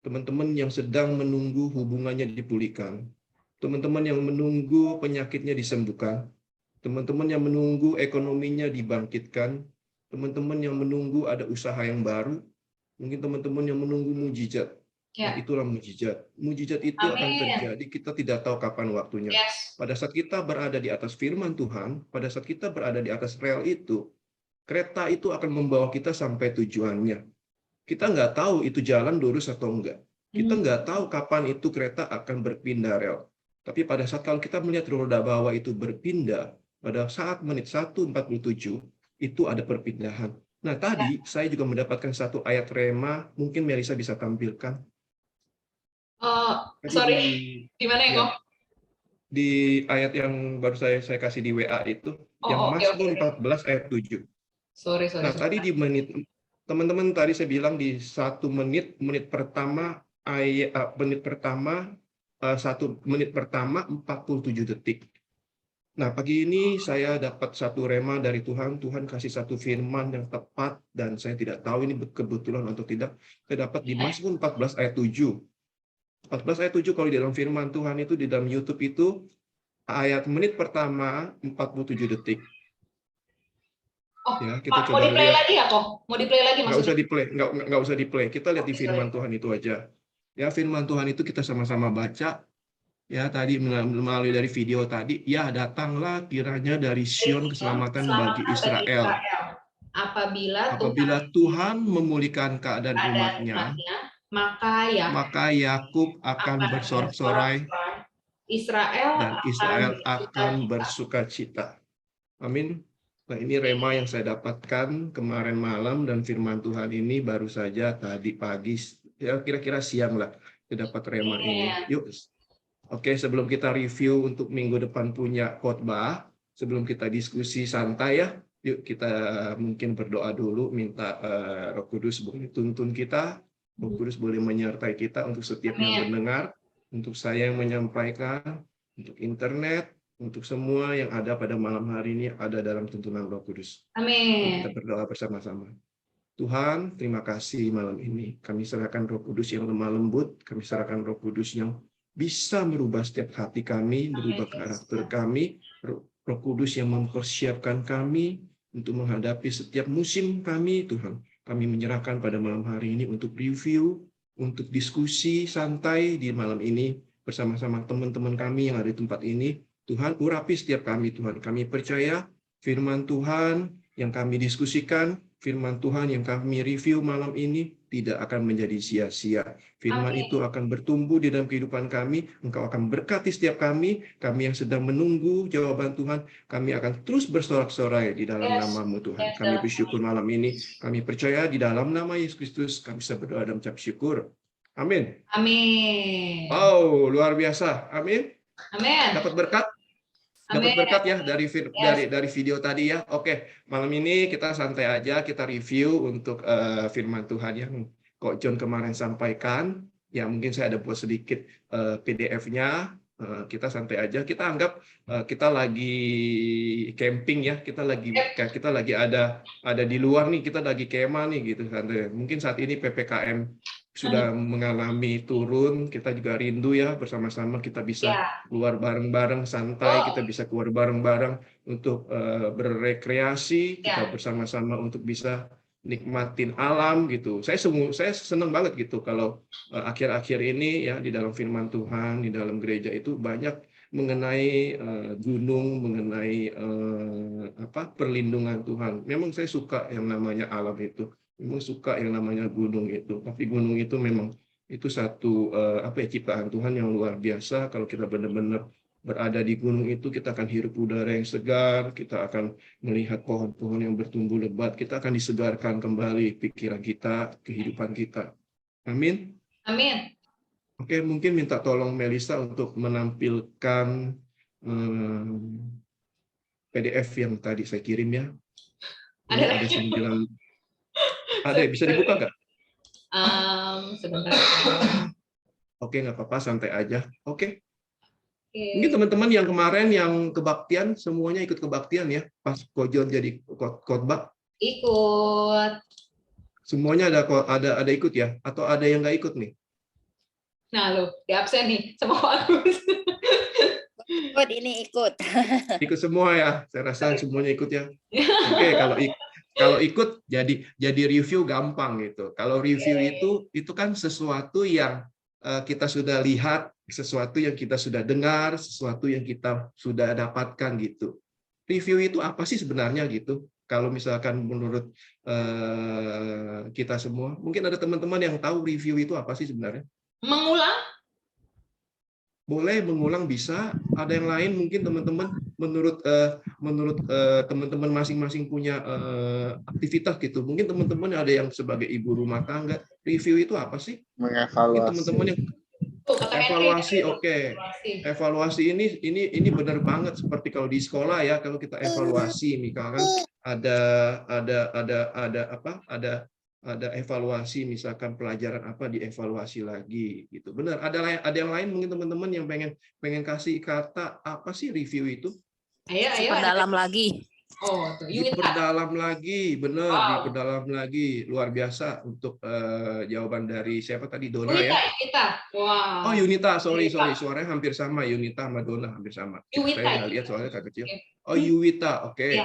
teman-teman yang sedang menunggu hubungannya dipulihkan, teman-teman yang menunggu penyakitnya disembuhkan, teman-teman yang menunggu ekonominya dibangkitkan, teman-teman yang menunggu ada usaha yang baru, mungkin teman-teman yang menunggu mujizat. Nah, itulah mujizat. Mujizat itu akan terjadi, kita tidak tahu kapan waktunya. Pada saat kita berada di atas firman Tuhan, pada saat kita berada di atas rel itu, kereta itu akan membawa kita sampai tujuannya. Kita nggak tahu itu jalan lurus atau enggak. Kita nggak tahu kapan itu kereta akan berpindah rel. Tapi pada saat kalau kita melihat roda bawah itu berpindah, pada saat menit 1:47, itu ada perpindahan. Nah, tadi saya juga mendapatkan satu ayat rema, mungkin Melisa bisa tampilkan. Sorry, di mana ya, Kok? Di ayat yang baru saya kasih di WA itu, yang Mazmur 14 ayat 7. Sorry. Nah, tadi di menit, teman-teman tadi saya bilang di 1 menit pertama, 1 menit pertama 47 detik. Nah, pagi ini saya dapat satu rema dari Tuhan. Tuhan kasih satu firman yang tepat, dan saya tidak tahu ini kebetulan atau tidak. Saya dapat di Mazmur 14 ayat 7. 14 ayat 7 kalau di dalam firman Tuhan itu, di dalam YouTube itu, ayat menit pertama 47 detik. Ya, kita Mau coba di-play lihat. lagi ya, Kok? Mau di-play lagi Nggak usah maksudnya? di-play, nggak usah di-play. Kita lihat di firman Tuhan itu aja. Ya, firman Tuhan itu kita sama-sama baca. Ya, tadi melalui dari video tadi, ya datanglah kiranya dari Sion keselamatan bagi Israel. Apabila Tuhan memulihkan keadaan umatnya, maka Yakub akan bersorak-sorai, dan Israel akan bersukacita. Amin. Nah, ini rema yang saya dapatkan kemarin malam, dan firman Tuhan ini baru saja tadi pagi, ya kira-kira siang lah, saya dapat rema ini. Yuk. Oke, sebelum kita review untuk minggu depan punya khotbah, sebelum kita diskusi santai ya, yuk kita mungkin berdoa dulu, minta Roh Kudus boleh tuntun kita, Roh Kudus boleh menyertai kita untuk setiap yang mendengar, untuk saya yang menyampaikan, untuk internet, untuk semua yang ada pada malam hari ini ada dalam tuntunan Roh Kudus. Amin. Kita berdoa bersama-sama. Tuhan, terima kasih malam ini. Kami serahkan Roh Kudus yang lemah lembut, kami serahkan Roh Kudus yang bisa merubah setiap hati kami, merubah karakter kami, Roh Kudus yang mempersiapkan kami untuk menghadapi setiap musim kami, Tuhan. Kami menyerahkan pada malam hari ini untuk review, untuk diskusi santai di malam ini bersama-sama teman-teman kami yang ada di tempat ini. Tuhan, urapi setiap kami, Tuhan. Kami percaya firman Tuhan yang kami diskusikan, firman Tuhan yang kami review malam ini tidak akan menjadi sia-sia. Firman itu akan bertumbuh di dalam kehidupan kami. Engkau akan berkati setiap kami yang sedang menunggu jawaban Tuhan. Kami akan terus bersorak-sorai di dalam nama-Mu, Tuhan. Kami bersyukur malam ini. Kami percaya di dalam nama Yesus Kristus kami bisa berdoa dan mengucap syukur. Amin. Amin. Wow, luar biasa. Amin. Amin. Dapat berkat? Dapat berkat ya dari video tadi ya. Oke, malam ini kita santai aja, kita review untuk firman Tuhan yang Kok John kemarin sampaikan. Ya mungkin saya ada buat sedikit PDF-nya. Kita santai aja. Kita anggap kita lagi camping ya. Kita lagi ada di luar nih. Kita lagi kemah nih gitu. Mungkin saat ini PPKM sudah mengalami turun, kita juga rindu ya bersama-sama kita bisa keluar bareng-bareng santai, kita bisa keluar bareng-bareng untuk berrekreasi, kita bersama-sama untuk bisa nikmatin alam gitu. Saya senang banget gitu kalau akhir-akhir ini ya di dalam firman Tuhan, di dalam gereja itu banyak mengenai gunung, mengenai perlindungan Tuhan. Memang saya suka yang namanya alam itu. Memang suka yang namanya gunung itu, tapi gunung itu memang itu satu ciptaan Tuhan yang luar biasa. Kalau kita benar-benar berada di gunung itu, kita akan hirup udara yang segar, kita akan melihat pohon-pohon yang bertumbuh lebat, kita akan disegarkan kembali pikiran kita, kehidupan kita. Amin. Amin. Oke, mungkin minta tolong Melisa untuk menampilkan PDF yang tadi saya kirim ya. Ada 9. Ada, bisa dibuka nggak? Sebentar. Oke, nggak apa-apa, santai aja. Oke. Mungkin teman-teman yang kemarin yang kebaktian, semuanya ikut kebaktian ya, pas Kok John jadi khotbah. Ikut. Semuanya ada ikut ya? Atau ada yang nggak ikut nih? Nah, lo di absen nih sama Agus. Ikut ini ikut. Ikut semua ya. Saya rasa semuanya ikut ya. Oke, kalau ikut jadi review gampang gitu. Kalau review itu kan sesuatu yang kita sudah lihat, sesuatu yang kita sudah dengar, sesuatu yang kita sudah dapatkan gitu. Review itu apa sih sebenarnya gitu? Kalau misalkan menurut kita semua, mungkin ada teman-teman yang tahu review itu apa sih sebenarnya? Mengulang? Boleh mengulang bisa. Ada yang lain mungkin teman-teman menurut teman-teman masing-masing punya aktivitas gitu. Mungkin teman-teman ada yang sebagai ibu rumah tangga, review itu apa sih? Mungkin teman-teman yang evaluasi, oke. Evaluasi ini benar banget seperti kalau di sekolah ya, kalau kita evaluasi misalkan ada evaluasi misalkan pelajaran apa dievaluasi lagi gitu. Benar. Ada yang lain mungkin teman-teman yang pengen kasih kata apa sih review itu? Ayo. Diperdalam lagi. Oh, tuh. Diperdalam lagi, benar. Wow. Diperdalam lagi, luar biasa untuk jawaban dari siapa tadi, Dona ya? Yunita. Wow. Oh Yunita, sorry, suaranya hampir sama, Yunita sama Dona hampir sama. Saya nggak lihat soalnya kak kecil. Oh Yuwita, oke.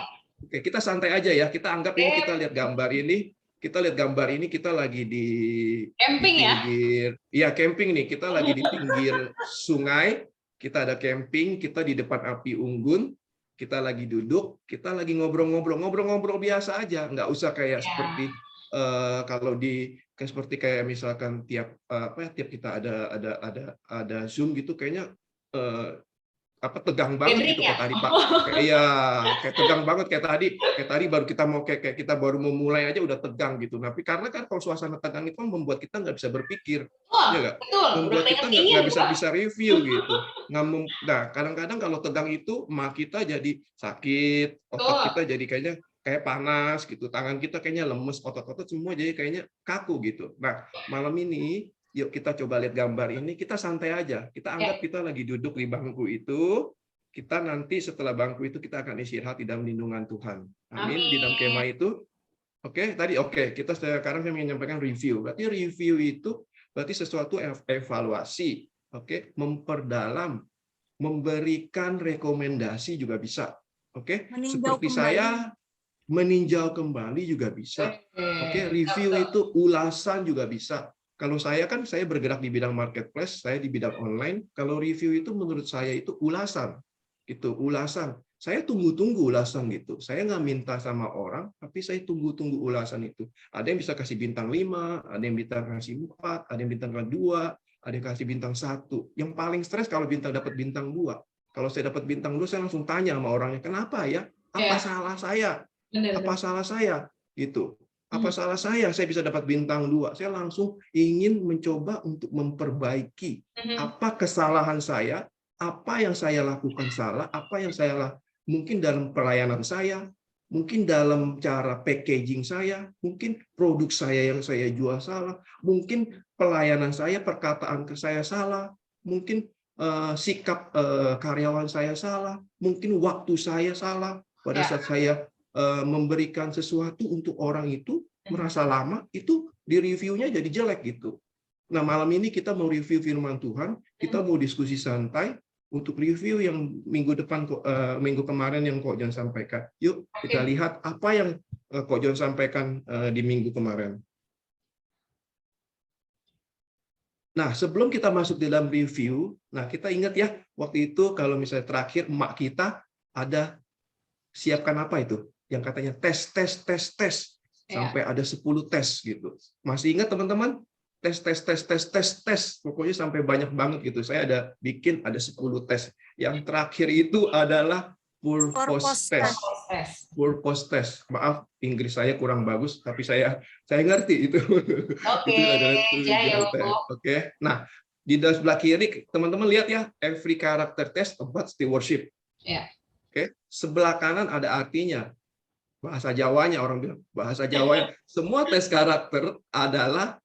Oke, kita santai aja ya. Kita anggap ini kita lihat gambar ini. Kita lihat gambar ini kita lagi di camping ya? Iya camping nih. Kita lagi di pinggir sungai. Kita ada camping. Kita di depan api unggun. Kita lagi duduk. Kita lagi ngobrol biasa aja. Nggak usah kayak seperti kalau seperti kayak misalkan tiap kita ada Zoom gitu. Kayaknya tegang banget gitu kayak tadi Pak. Kayak tegang banget kayak tadi baru kita baru memulai aja udah tegang gitu. Tapi karena kan kalau suasana tegang itu membuat kita nggak bisa berpikir, ya nggak? Membuat kita nggak bisa review gitu. Nah kadang-kadang kalau tegang itu emak kita jadi sakit, otak kita jadi kayaknya kayak panas gitu, tangan kita kayaknya lemes, otot-otot semua jadi kayaknya kaku gitu. Nah malam ini yuk kita coba lihat gambar ini, kita santai aja. Kita anggap kita lagi duduk di bangku itu, kita nanti setelah bangku itu kita akan istirahat di dalam lindungan Tuhan. Amin. Di dalam kemah itu. Kita sekarang saya ingin menyampaikan review. Berarti review itu berarti sesuatu evaluasi. Memperdalam, memberikan rekomendasi juga bisa. Seperti saya meninjau kembali juga bisa. Review itu ulasan juga bisa. Kalau saya bergerak di bidang marketplace, saya di bidang online. Kalau review itu menurut saya itu ulasan, ulasan. Saya tunggu-tunggu ulasan gitu. Saya nggak minta sama orang, tapi saya tunggu-tunggu ulasan itu. Ada yang bisa kasih bintang 5, ada yang bintang kasih 4, ada yang bintang 2, ada yang kasih bintang 1. Yang paling stres kalau dapat bintang 2. Kalau saya dapat bintang 2, saya langsung tanya sama orangnya, kenapa ya? Apa salah saya? Apa salah saya? Gitu. Apa salah saya bisa dapat bintang 2? Saya langsung ingin mencoba untuk memperbaiki apa kesalahan saya, apa yang saya lakukan salah, apa yang saya mungkin dalam pelayanan saya, mungkin dalam cara packaging saya, mungkin produk saya yang saya jual salah, mungkin pelayanan saya, perkataan ke saya salah, mungkin sikap karyawan saya salah, mungkin waktu saya salah pada saat saya memberikan sesuatu untuk orang itu merasa lama, itu di reviewnya jadi jelek gitu. Nah malam ini kita mau review firman Tuhan, kita mau diskusi santai untuk review yang minggu kemarin yang Kok John sampaikan. Yuk kita lihat apa yang Kok John sampaikan di minggu kemarin. Nah sebelum kita masuk dalam review, nah kita ingat ya waktu itu kalau misalnya terakhir emak kita ada siapkan apa itu? Yang katanya tes sampai ada 10 tes gitu. Masih ingat teman-teman? Tes. Pokoknya sampai banyak banget gitu. Saya ada bikin ada 10 tes. Yang terakhir itu adalah purpose test. Purpose test. Maaf, Inggris saya kurang bagus, tapi saya ngerti itu. Oke. Nah, di sebelah kiri teman-teman lihat ya, every character test about stewardship. Sebelah kanan ada artinya. Bahasa Jawanya orang bilang, bahasa Jawanya. Semua tes karakter adalah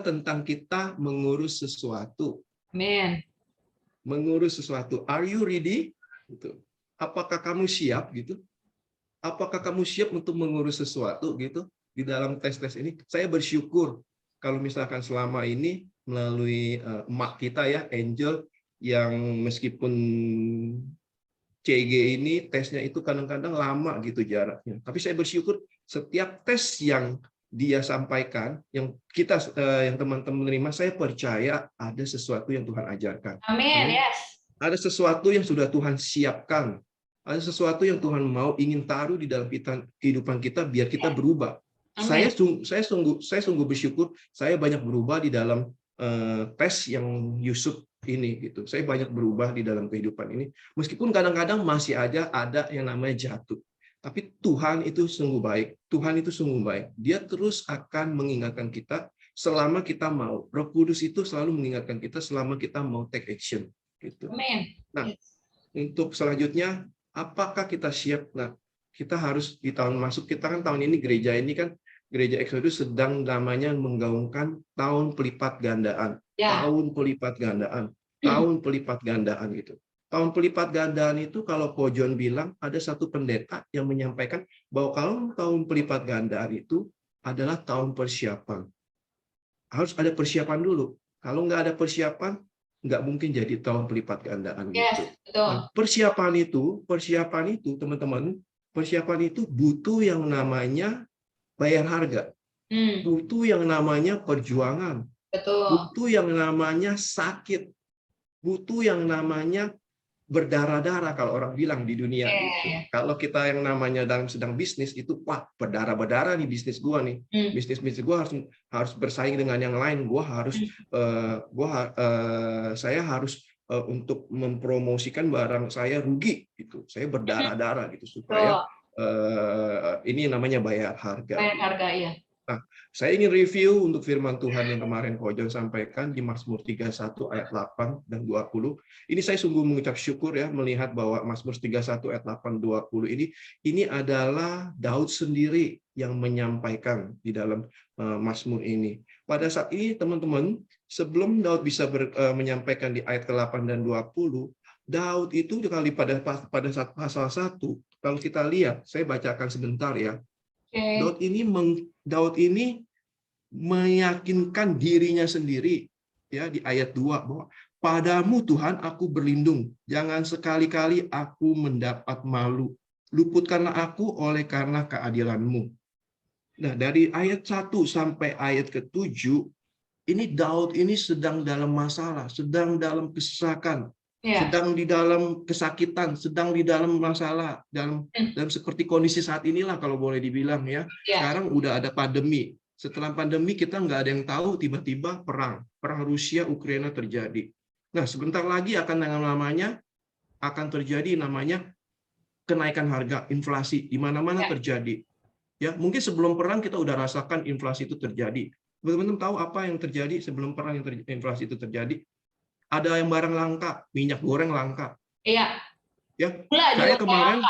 tentang kita mengurus sesuatu. Amen. Mengurus sesuatu. Are you ready? Gitu. Apakah kamu siap gitu? Apakah kamu siap untuk mengurus sesuatu gitu di dalam tes-tes ini? Saya bersyukur kalau misalkan selama ini melalui emak kita ya, Angel, yang meskipun CG ini tesnya itu kadang-kadang lama gitu jaraknya. Tapi saya bersyukur setiap tes yang dia sampaikan, yang teman-teman menerima, saya percaya ada sesuatu yang Tuhan ajarkan. Amin. Yes. Ada sesuatu yang sudah Tuhan siapkan Ada sesuatu yang Tuhan mau ingin taruh di dalam kehidupan kita biar kita berubah. Saya sungguh bersyukur saya banyak berubah di dalam tes yang Yusuf ini gitu. Saya banyak berubah di dalam kehidupan ini. Meskipun kadang-kadang masih ada yang namanya jatuh. Tapi Tuhan itu sungguh baik. Tuhan itu sungguh baik. Dia terus akan mengingatkan kita selama kita mau. Roh Kudus itu selalu mengingatkan kita selama kita mau take action gitu. Nah, untuk selanjutnya apakah kita siap? Nah, kita harus di tahun masuk kita kan tahun ini gereja Exodus sedang namanya menggaungkan tahun pelipat gandaan. Tahun pelipat gandaan. Tahun pelipat gandaan gitu. Tahun pelipat gandaan itu kalau Ko John bilang ada satu pendeta yang menyampaikan bahwa kalau tahun pelipat gandaan itu adalah tahun persiapan. Harus ada persiapan dulu. Kalau nggak ada persiapan, nggak mungkin jadi tahun pelipat gandaan gitu. Nah, persiapan itu teman-teman, persiapan itu butuh yang namanya bayar harga, butuh yang namanya perjuangan, butuh yang namanya sakit, butuh yang namanya berdarah-darah kalau orang bilang di dunia. Gitu. Kalau kita yang namanya sedang bisnis itu, wah berdarah-berdarah nih bisnis gua nih, bisnis gua harus bersaing dengan yang lain. Saya harus untuk mempromosikan barang saya rugi gitu. Saya berdarah-darah gitu supaya ini namanya bayar harga. Bayar harga, iya. Nah, saya ingin review untuk firman Tuhan yang kemarin Ko John sampaikan di Mazmur 31 ayat 8 dan 20. Ini saya sungguh mengucap syukur ya melihat bahwa Mazmur 31 ayat 8 20 ini adalah Daud sendiri yang menyampaikan di dalam Mazmur ini. Pada saat ini teman-teman, sebelum Daud bisa menyampaikan di ayat ke-8 dan 20, Daud itu kali pada saat pasal 1, kalau kita lihat, saya bacakan sebentar ya. Daud ini meyakinkan dirinya sendiri ya di ayat 2 bahwa padamu Tuhan aku berlindung, jangan sekali-kali aku mendapat malu. Luputkanlah aku oleh karena keadilan-Mu. Nah, dari ayat 1 sampai ayat ke-7 ini Daud ini sedang dalam masalah, sedang dalam kesesakan. Sedang di dalam kesakitan, sedang di dalam masalah, dalam seperti kondisi saat inilah kalau boleh dibilang ya. Sekarang udah ada pandemi. Setelah pandemi kita nggak ada yang tahu, tiba-tiba perang Rusia Ukraina terjadi. Nah, sebentar lagi akan terjadi namanya kenaikan harga, inflasi di mana-mana terjadi. Ya, mungkin sebelum perang kita udah rasakan inflasi itu terjadi. Teman-teman tahu apa yang terjadi sebelum perang inflasi itu terjadi? Ada yang barang langka, minyak goreng langka. Iya. Ya, saya kemarin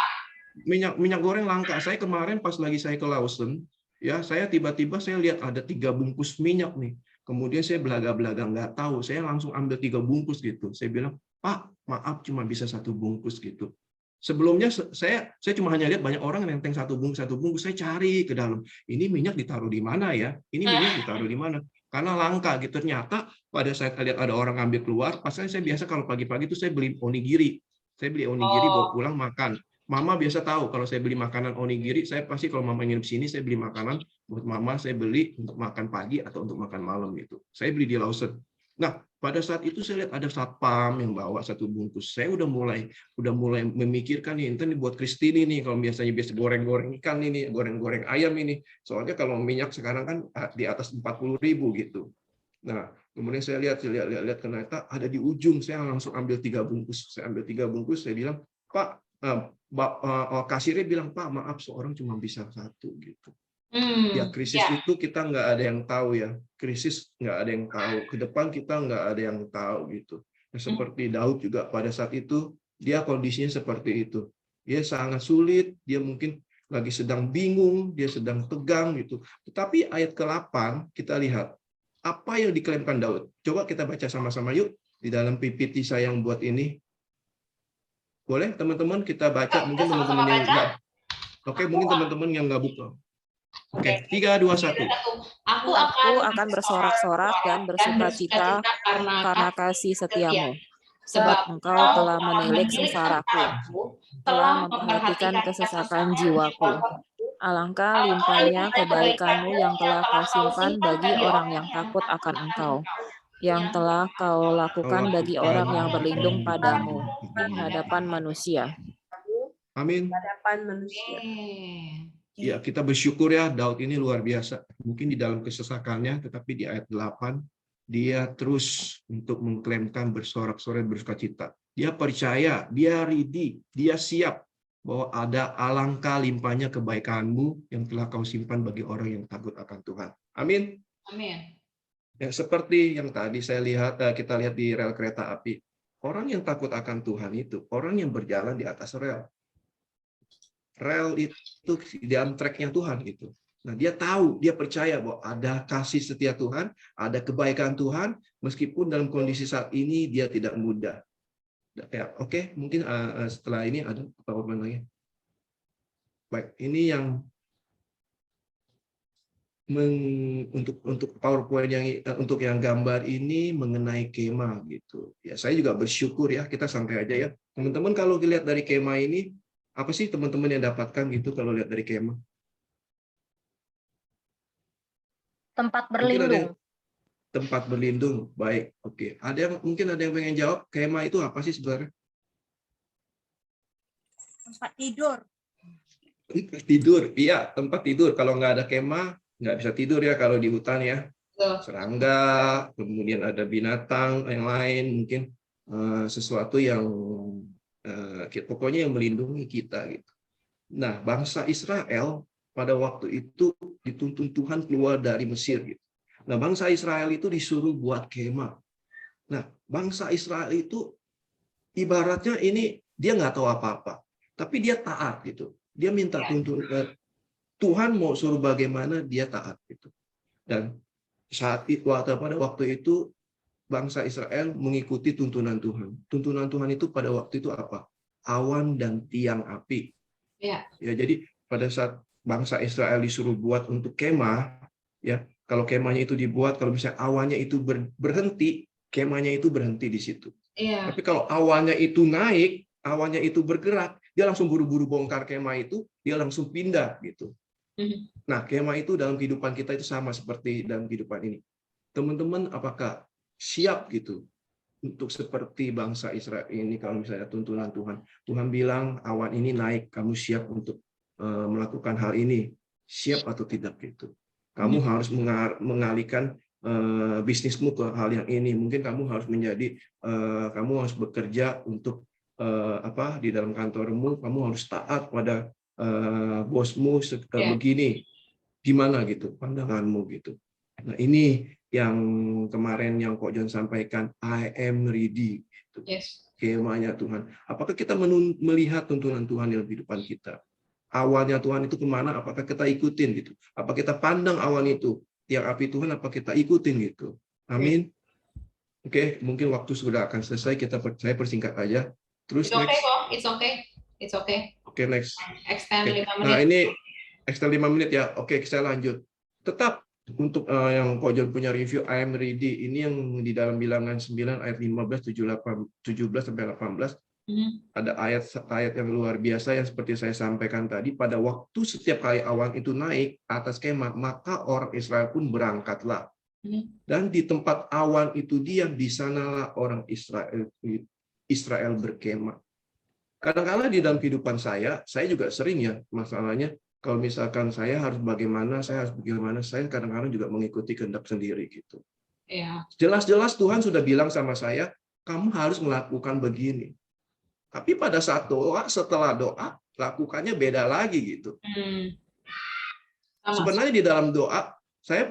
minyak goreng langka. Saya kemarin pas lagi saya ke Lawson, ya saya tiba-tiba saya lihat ada 3 bungkus minyak nih. Kemudian saya belaga-belaga nggak tahu, saya langsung ambil 3 bungkus gitu. Saya bilang, Pak, maaf cuma bisa 1 bungkus gitu. Sebelumnya saya cuma hanya lihat banyak orang nenteng 1 bungkus, saya cari ke dalam. Ini minyak ditaruh di mana ya? Ini minyak ditaruh di mana? Karena langka gitu. Ternyata pada saat lihat ada orang ngambil keluar, pasalnya saya biasa kalau pagi-pagi itu saya beli onigiri. Saya beli onigiri bawa pulang makan. Mama biasa tahu kalau saya beli makanan onigiri, saya pasti kalau mama nginep sini saya beli makanan buat mama, saya beli untuk makan pagi atau untuk makan malam gitu. Saya beli di Lawson. Nah, pada saat itu saya lihat ada satpam yang bawa 1 bungkus. Saya udah mulai memikirkan nih, ini buat Kristini nih, kalau biasa goreng-goreng ikan ini, goreng-goreng ayam ini. Soalnya kalau minyak sekarang kan di atas 40.000 gitu. Nah, kemudian saya lihat ternyata ada di ujung, saya langsung ambil 3 bungkus. Saya ambil 3 bungkus, saya bilang, Pak, kasirnya bilang, Pak, maaf seorang cuma bisa 1 gitu. Ya, krisis itu kita nggak ada yang tahu ya. Krisis nggak ada yang tahu. Ke depan kita nggak ada yang tahu gitu. Nah, seperti Daud juga pada saat itu, dia kondisinya seperti itu. Dia sangat sulit, dia mungkin lagi sedang bingung, dia sedang tegang gitu. Tetapi ayat ke-8 kita lihat apa yang diklaimkan Daud. Coba kita baca sama-sama yuk di dalam PPT saya yang buat ini. Boleh teman-teman kita baca, mungkin teman-teman yang enggak. Oke, mungkin teman-teman yang nggak buka. Oke, 3, 2, 1. Aku akan bersorak-sorak dan bersukacita karena kasih setiamu. Sebab engkau telah menilik sengsaraku, telah memperhatikan kesesakan jiwaku. Alangkah limpahnya kebaikanmu yang telah kau simpan bagi orang yang takut akan engkau, yang telah kau lakukan bagi orang yang berlindung padamu di hadapan manusia. Amin. hadapan manusia. Ya, kita bersyukur ya, Daud ini luar biasa. Mungkin di dalam kesesakannya, tetapi di ayat 8, dia terus untuk mengklaimkan bersorak-sorai bersukacita. Dia percaya, dia ready, dia siap bahwa ada alangkah limpahnya kebaikanmu yang telah kau simpan bagi orang yang takut akan Tuhan. Amin. Amin. Ya, seperti yang tadi kita lihat di rel kereta api. Orang yang takut akan Tuhan itu orang yang berjalan di atas rel. Rel itu di dalam tracknya Tuhan gitu. Nah, dia tahu, dia percaya bahwa ada kasih setia Tuhan, ada kebaikan Tuhan, meskipun dalam kondisi saat ini dia tidak mudah. Ya, oke, mungkin setelah ini ada PowerPoint lagi. Baik, ini yang untuk PowerPoint untuk yang gambar ini mengenai kemah gitu. Ya, saya juga bersyukur ya, kita santai aja ya. Teman-teman kalau dilihat dari kemah ini, apa sih teman-teman yang dapatkan gitu kalau lihat dari kemah? Tempat berlindung. Tempat berlindung, baik. Oke. Mungkin ada yang pengen jawab, kemah itu apa sih sebenarnya? Tempat tidur. Tidur, iya, tempat tidur. Kalau nggak ada kemah, nggak bisa tidur ya kalau di hutan ya. Serangga, kemudian ada binatang yang lain, mungkin sesuatu yang pokoknya yang melindungi kita gitu. Nah, bangsa Israel pada waktu itu dituntun Tuhan keluar dari Mesir gitu. Nah, bangsa Israel itu disuruh buat kemah. Nah, bangsa Israel itu ibaratnya ini dia nggak tahu apa-apa, tapi dia taat gitu. Dia minta tuntun Tuhan mau suruh bagaimana dia taat gitu. Dan pada waktu itu bangsa Israel mengikuti tuntunan Tuhan. Tuntunan Tuhan itu pada waktu itu apa? Awan dan tiang api. Ya, jadi pada saat bangsa Israel disuruh buat untuk kemah, ya, kalau kemahnya itu dibuat, kalau misalnya awannya itu berhenti, kemahnya itu berhenti di situ. Tapi kalau awannya itu naik, awannya itu bergerak, dia langsung buru-buru bongkar kemah itu, dia langsung pindah gitu. Nah, kemah itu dalam kehidupan kita itu sama seperti dalam kehidupan ini. Teman-teman, apakah siap gitu untuk seperti bangsa Israel ini kalau misalnya tuntunan Tuhan? Tuhan bilang awan ini naik, kamu siap untuk melakukan hal ini? Siap atau tidak gitu? Kamu harus mengalihkan bisnismu ke hal yang ini. Mungkin kamu harus kamu harus bekerja untuk di dalam kantormu, kamu harus taat pada bosmu begini. Gimana gitu pandanganmu gitu. Nah, ini yang kemarin yang Kok John sampaikan, I am ready. Gitu. Kemahnya Tuhan. Apakah kita melihat tuntunan Tuhan dalam kehidupan kita? Awalnya Tuhan itu kemana? Apakah kita ikutin gitu? Apa kita pandang awan itu? Tiang api Tuhan, apa kita ikutin gitu? Amin. Oke, mungkin waktu sudah akan selesai. Saya persingkat aja. Terus It's okay. Oke, next. Extend 5 menit. Nah, ini extend 5 menit ya. Oke, saya lanjut. Tetap untuk yang Kok John punya review I am ready, ini yang di dalam Bilangan 9 ayat 15, 17 sampai 18. Ada ayat yang luar biasa yang seperti saya sampaikan tadi, pada waktu setiap kali awan itu naik atas kemah, maka orang Israel pun berangkatlah. Dan di tempat awan itu diam, di sanalah orang Israel berkemah. Kadang-kadang di dalam kehidupan saya juga sering ya masalahnya, kalau misalkan saya harus bagaimana, saya kadang-kadang juga mengikuti kehendak sendiri gitu. Jelas-jelas Tuhan sudah bilang sama saya, kamu harus melakukan begini. Tapi pada saat setelah doa, lakukannya beda lagi gitu. Sebenarnya di dalam doa, saya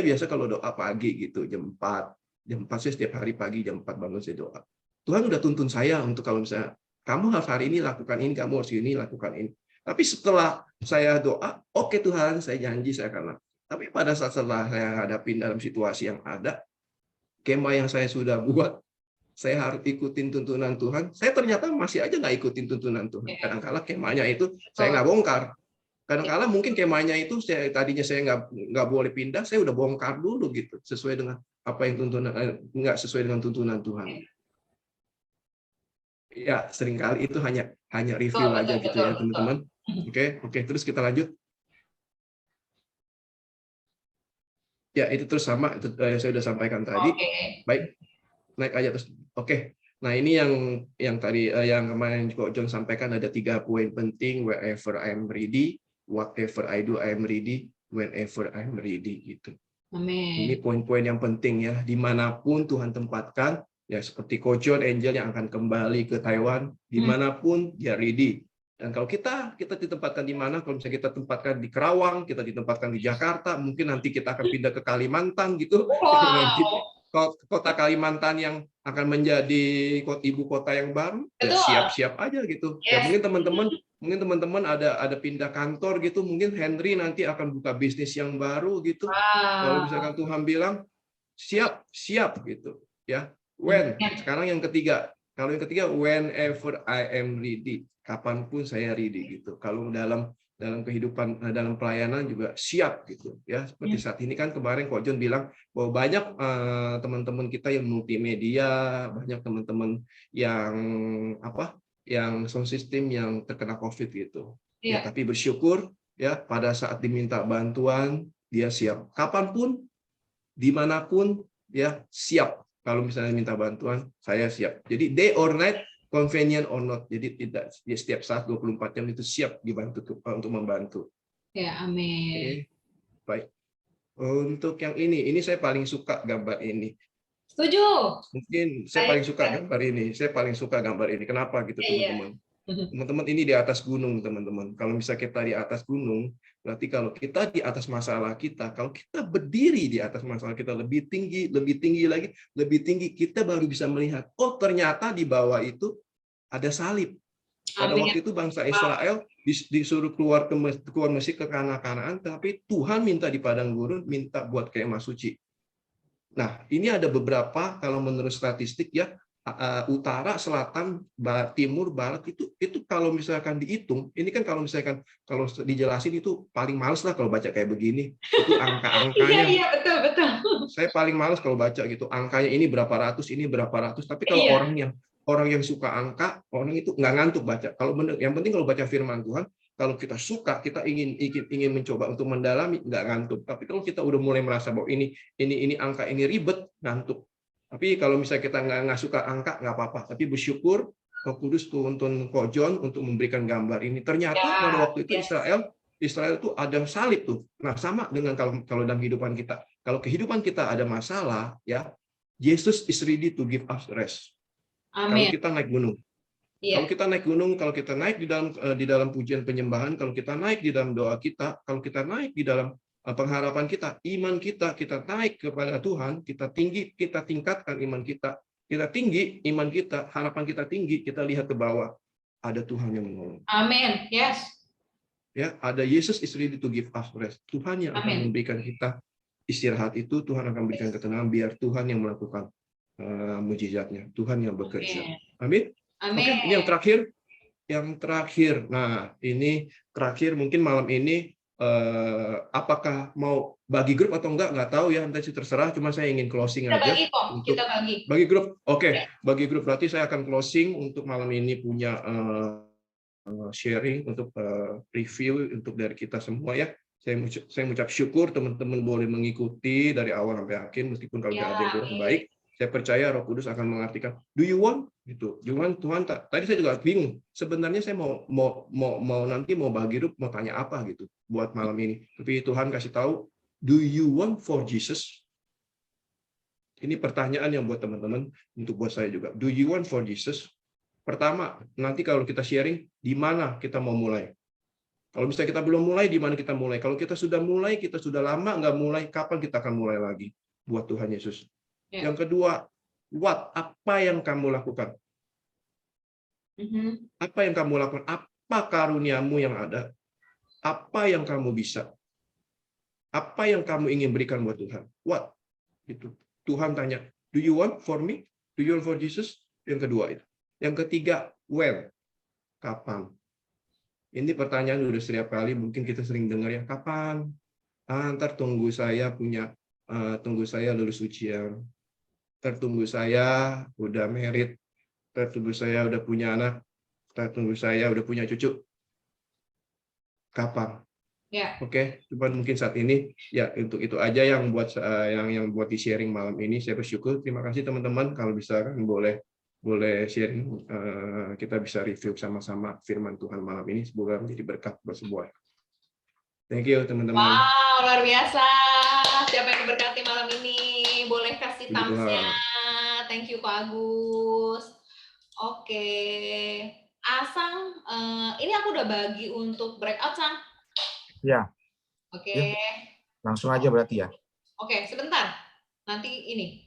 biasa kalau doa pagi gitu, jam 4 saya setiap hari pagi jam 4 bangun saya doa. Tuhan udah tuntun saya untuk kalau misalnya, kamu harus hari ini lakukan ini, kamu harus ini lakukan ini. Tapi setelah saya doa, oke Tuhan, saya janji saya akan lakukan. Tapi pada saat setelah saya hadapin dalam situasi yang ada, kemah yang saya sudah buat, saya harus ikutin tuntunan Tuhan. Saya ternyata masih aja nggak ikutin tuntunan Tuhan. Kadang-kala kemahnya itu saya nggak bongkar. Kadang-kala mungkin kemahnya itu tadinya saya nggak boleh pindah, saya udah bongkar dulu gitu, sesuai dengan apa yang nggak sesuai dengan tuntunan Tuhan. Ya, seringkali itu hanya review aja gitu ya teman-teman. Oke, terus kita lanjut. Ya, itu terus sama itu saya sudah sampaikan tadi. Baik, naik aja terus. Oke, Nah, ini yang tadi yang kemarin Kok John sampaikan, ada 3 poin penting: wherever I'm ready, whatever I do I'm ready, whenever I'm ready, gitu. Amin. Ini poin-poin yang penting ya, dimanapun Tuhan tempatkan, ya seperti Kok John Angel yang akan kembali ke Taiwan, dimanapun dia ready. Dan kalau kita ditempatkan di mana, kalau misalnya kita tempatkan di Kerawang, kita ditempatkan di Jakarta, mungkin nanti kita akan pindah ke Kalimantan gitu. Nanti kota Kalimantan yang akan menjadi ibu kota yang baru, ya siap-siap aja gitu. Ya mungkin teman-teman ada pindah kantor gitu, mungkin Henry nanti akan buka bisnis yang baru gitu. Kalau misalkan Tuhan bilang siap gitu ya. When, sekarang yang ketiga. Kalau yang ketiga, whenever I am ready, kapanpun saya ready gitu. Kalau dalam kehidupan, dalam pelayanan juga siap gitu ya. Seperti saat ini kan kemarin Kok John bilang bahwa banyak teman-teman kita yang multimedia, banyak teman-teman yang sound system yang terkena COVID gitu. Ya, tapi bersyukur ya, pada saat diminta bantuan dia siap. Kapanpun, dimanapun ya siap. Kalau misalnya minta bantuan, saya siap. Jadi day or night, convenient or not. Jadi tidak setiap saat 24 jam itu siap dibantu untuk membantu. Ya, amin. Oke. Baik. Untuk yang ini saya paling suka gambar ini. Setuju. Mungkin saya paling suka gambar ini. Saya paling suka gambar ini. Kenapa gitu, teman-teman? Teman-teman, ini di atas gunung, teman-teman. Kalau misalnya kita di atas gunung, berarti kalau kita di atas masalah kita, kalau kita berdiri di atas masalah kita lebih tinggi lagi, lebih tinggi, kita baru bisa melihat, oh ternyata di bawah itu ada salib. Pada waktu itu bangsa Israel disuruh keluar Mesir ke Kanaan, tapi Tuhan minta di padang gurun, minta buat kemah suci. Nah, ini ada beberapa, kalau menurut statistik ya, utara, selatan, timur, barat itu kalau misalkan dihitung, ini kan kalau misalkan kalau dijelasin itu paling males lah kalau baca kayak begini. Itu angka-angkanya. Iya, betul. Saya paling males kalau baca gitu. Angkanya ini berapa ratus, ini berapa ratus. Tapi kalau orang yang suka angka, orang itu nggak ngantuk baca. Kalau yang penting kalau baca firman Tuhan, kalau kita suka, kita ingin mencoba untuk mendalami, nggak ngantuk. Tapi kalau kita udah mulai merasa bahwa ini angka ini ribet, ngantuk. Tapi kalau misalnya kita nggak suka angka, nggak apa-apa. Tapi bersyukur Roh Kudus tuntun Kok John untuk memberikan gambar ini. Ternyata pada waktu itu Israel itu ada salib tuh. Nah, sama dengan kalau dalam kehidupan kita. Kalau kehidupan kita ada masalah, ya Yesus is ready to give us rest. Amin. Kalau kita naik gunung. Kalau kita naik gunung, kalau kita naik di dalam pujian penyembahan, kalau kita naik di dalam doa kita, kalau kita naik di dalam pengharapan kita, iman kita naik kepada Tuhan, kita tingkatkan iman kita tinggi, iman kita, harapan kita tinggi, kita lihat ke bawah, ada Tuhan yang menolong. Amin. Yes. Ya, ada Yesus is ready to give us rest. Tuhan yang akan memberikan kita istirahat itu, Tuhan akan memberikan ketenangan, biar Tuhan yang melakukan mujizatnya, Tuhan yang bekerja. Amin. Amin. Oke, ini yang terakhir. Nah, ini terakhir mungkin malam ini. Apakah mau bagi grup atau nggak tahu ya, nanti terserah, cuma saya ingin closing aja. Kita bagi grup. Oke. Bagi grup berarti saya akan closing untuk malam ini, punya sharing untuk review untuk dari kita semua ya. Saya mengucap syukur teman-teman boleh mengikuti dari awal sampai akhir, meskipun kalau ada yang kurang baik. Saya percaya Roh Kudus akan mengartikan. Do you want? Gitu. Tuhan, tadi saya juga bingung. Sebenarnya saya mau nanti mau bagi grup, mau tanya apa gitu buat malam ini. Tapi Tuhan kasih tahu, do you want for Jesus? Ini pertanyaan yang buat teman-teman, untuk buat saya juga. Do you want for Jesus? Pertama, nanti kalau kita sharing, di mana kita mau mulai? Kalau misalnya kita belum mulai, di mana kita mulai? Kalau kita sudah mulai, kita sudah lama nggak mulai, kapan kita akan mulai lagi buat Tuhan Yesus? Yang kedua, apa yang kamu lakukan? Apa yang kamu lakukan? Apa karuniamu yang ada? Apa yang kamu bisa? Apa yang kamu ingin berikan buat Tuhan? What? Itu. Tuhan tanya, do you want for me? Do you want for Jesus? Yang kedua itu. Yang ketiga, when? Kapan? Ini pertanyaan udah setiap kali, mungkin kita sering dengar ya, kapan? Ntar tunggu saya lulus ujian. Tertunggu saya udah married, tertunggu saya udah punya anak, tertunggu saya udah punya cucu. Kapan? Oke, cuman mungkin saat ini ya untuk itu aja yang buat di sharing malam ini. Saya bersyukur. Terima kasih teman-teman. Kalau bisa kan boleh boleh sharing, kita bisa review sama-sama firman Tuhan malam ini, semoga menjadi berkat buat semua. Thank you teman-teman. Wow, luar biasa. Siapa yang diberkati malam ini? Boleh kasih thumbs-nya. Thank you Kak Agus. Oke. Asang, ini aku udah bagi untuk breakout, Sang. Iya. Oke. Langsung aja berarti ya. Oke, sebentar. Nanti ini.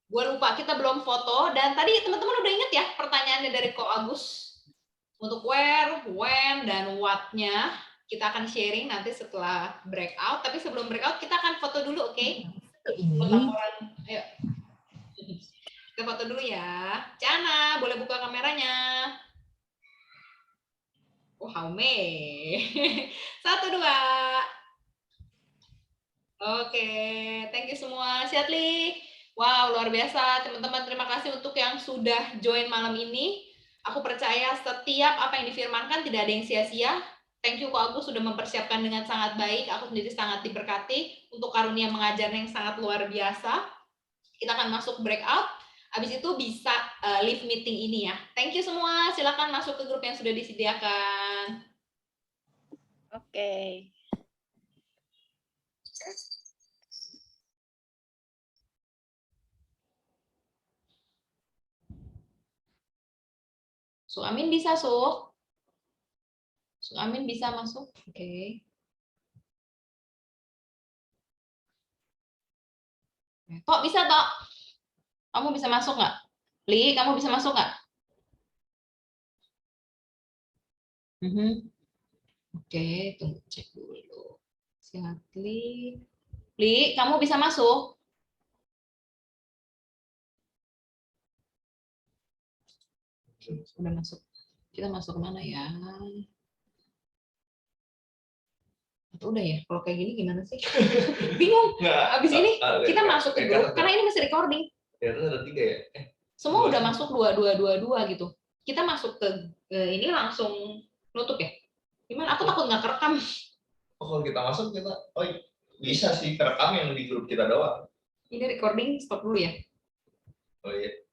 Gue lupa, kita belum foto. Dan tadi teman-teman udah inget ya pertanyaannya dari Ko Agus. Untuk where, when, dan what-nya. Kita akan sharing nanti setelah breakout. Tapi sebelum breakout, kita akan foto dulu, oke? Ayo. Kita foto dulu ya. Cana, boleh buka kameranya. Oh, Haume. 1, 2. Oke, thank you semua. Siap, Li. Wow, luar biasa. Teman-teman, terima kasih untuk yang sudah join malam ini. Aku percaya setiap apa yang difirmankan tidak ada yang sia-sia. Thank you, Ko Agus sudah mempersiapkan dengan sangat baik. Aku sendiri sangat diberkati untuk karunia mengajar yang sangat luar biasa. Kita akan masuk breakout. Habis itu bisa live meeting ini ya. Thank you semua. Silakan masuk ke grup yang sudah disediakan. Oke. Amin bisa, Amin bisa masuk. Oke. Tok bisa, Tok? Kamu bisa masuk nggak? Li, kamu bisa masuk nggak? Oke, tunggu cek dulu. Siap, Li. Li, kamu bisa masuk? Udah masuk. Kita masuk kemana ya? Atau udah ya? Kalau kayak gini gimana sih? Bingung. Abis ini kita masuk ke grup karena ini masih recording. Ya, terus ada 3 ya? Semua udah masuk 2 gitu. Kita masuk ke ini langsung nutup ya? Gimana? Aku takut nggak kerekam. Oh, kalau kita masuk kita, bisa sih kerekam yang di grup kita doang. Ini recording stop dulu ya? Oh iya.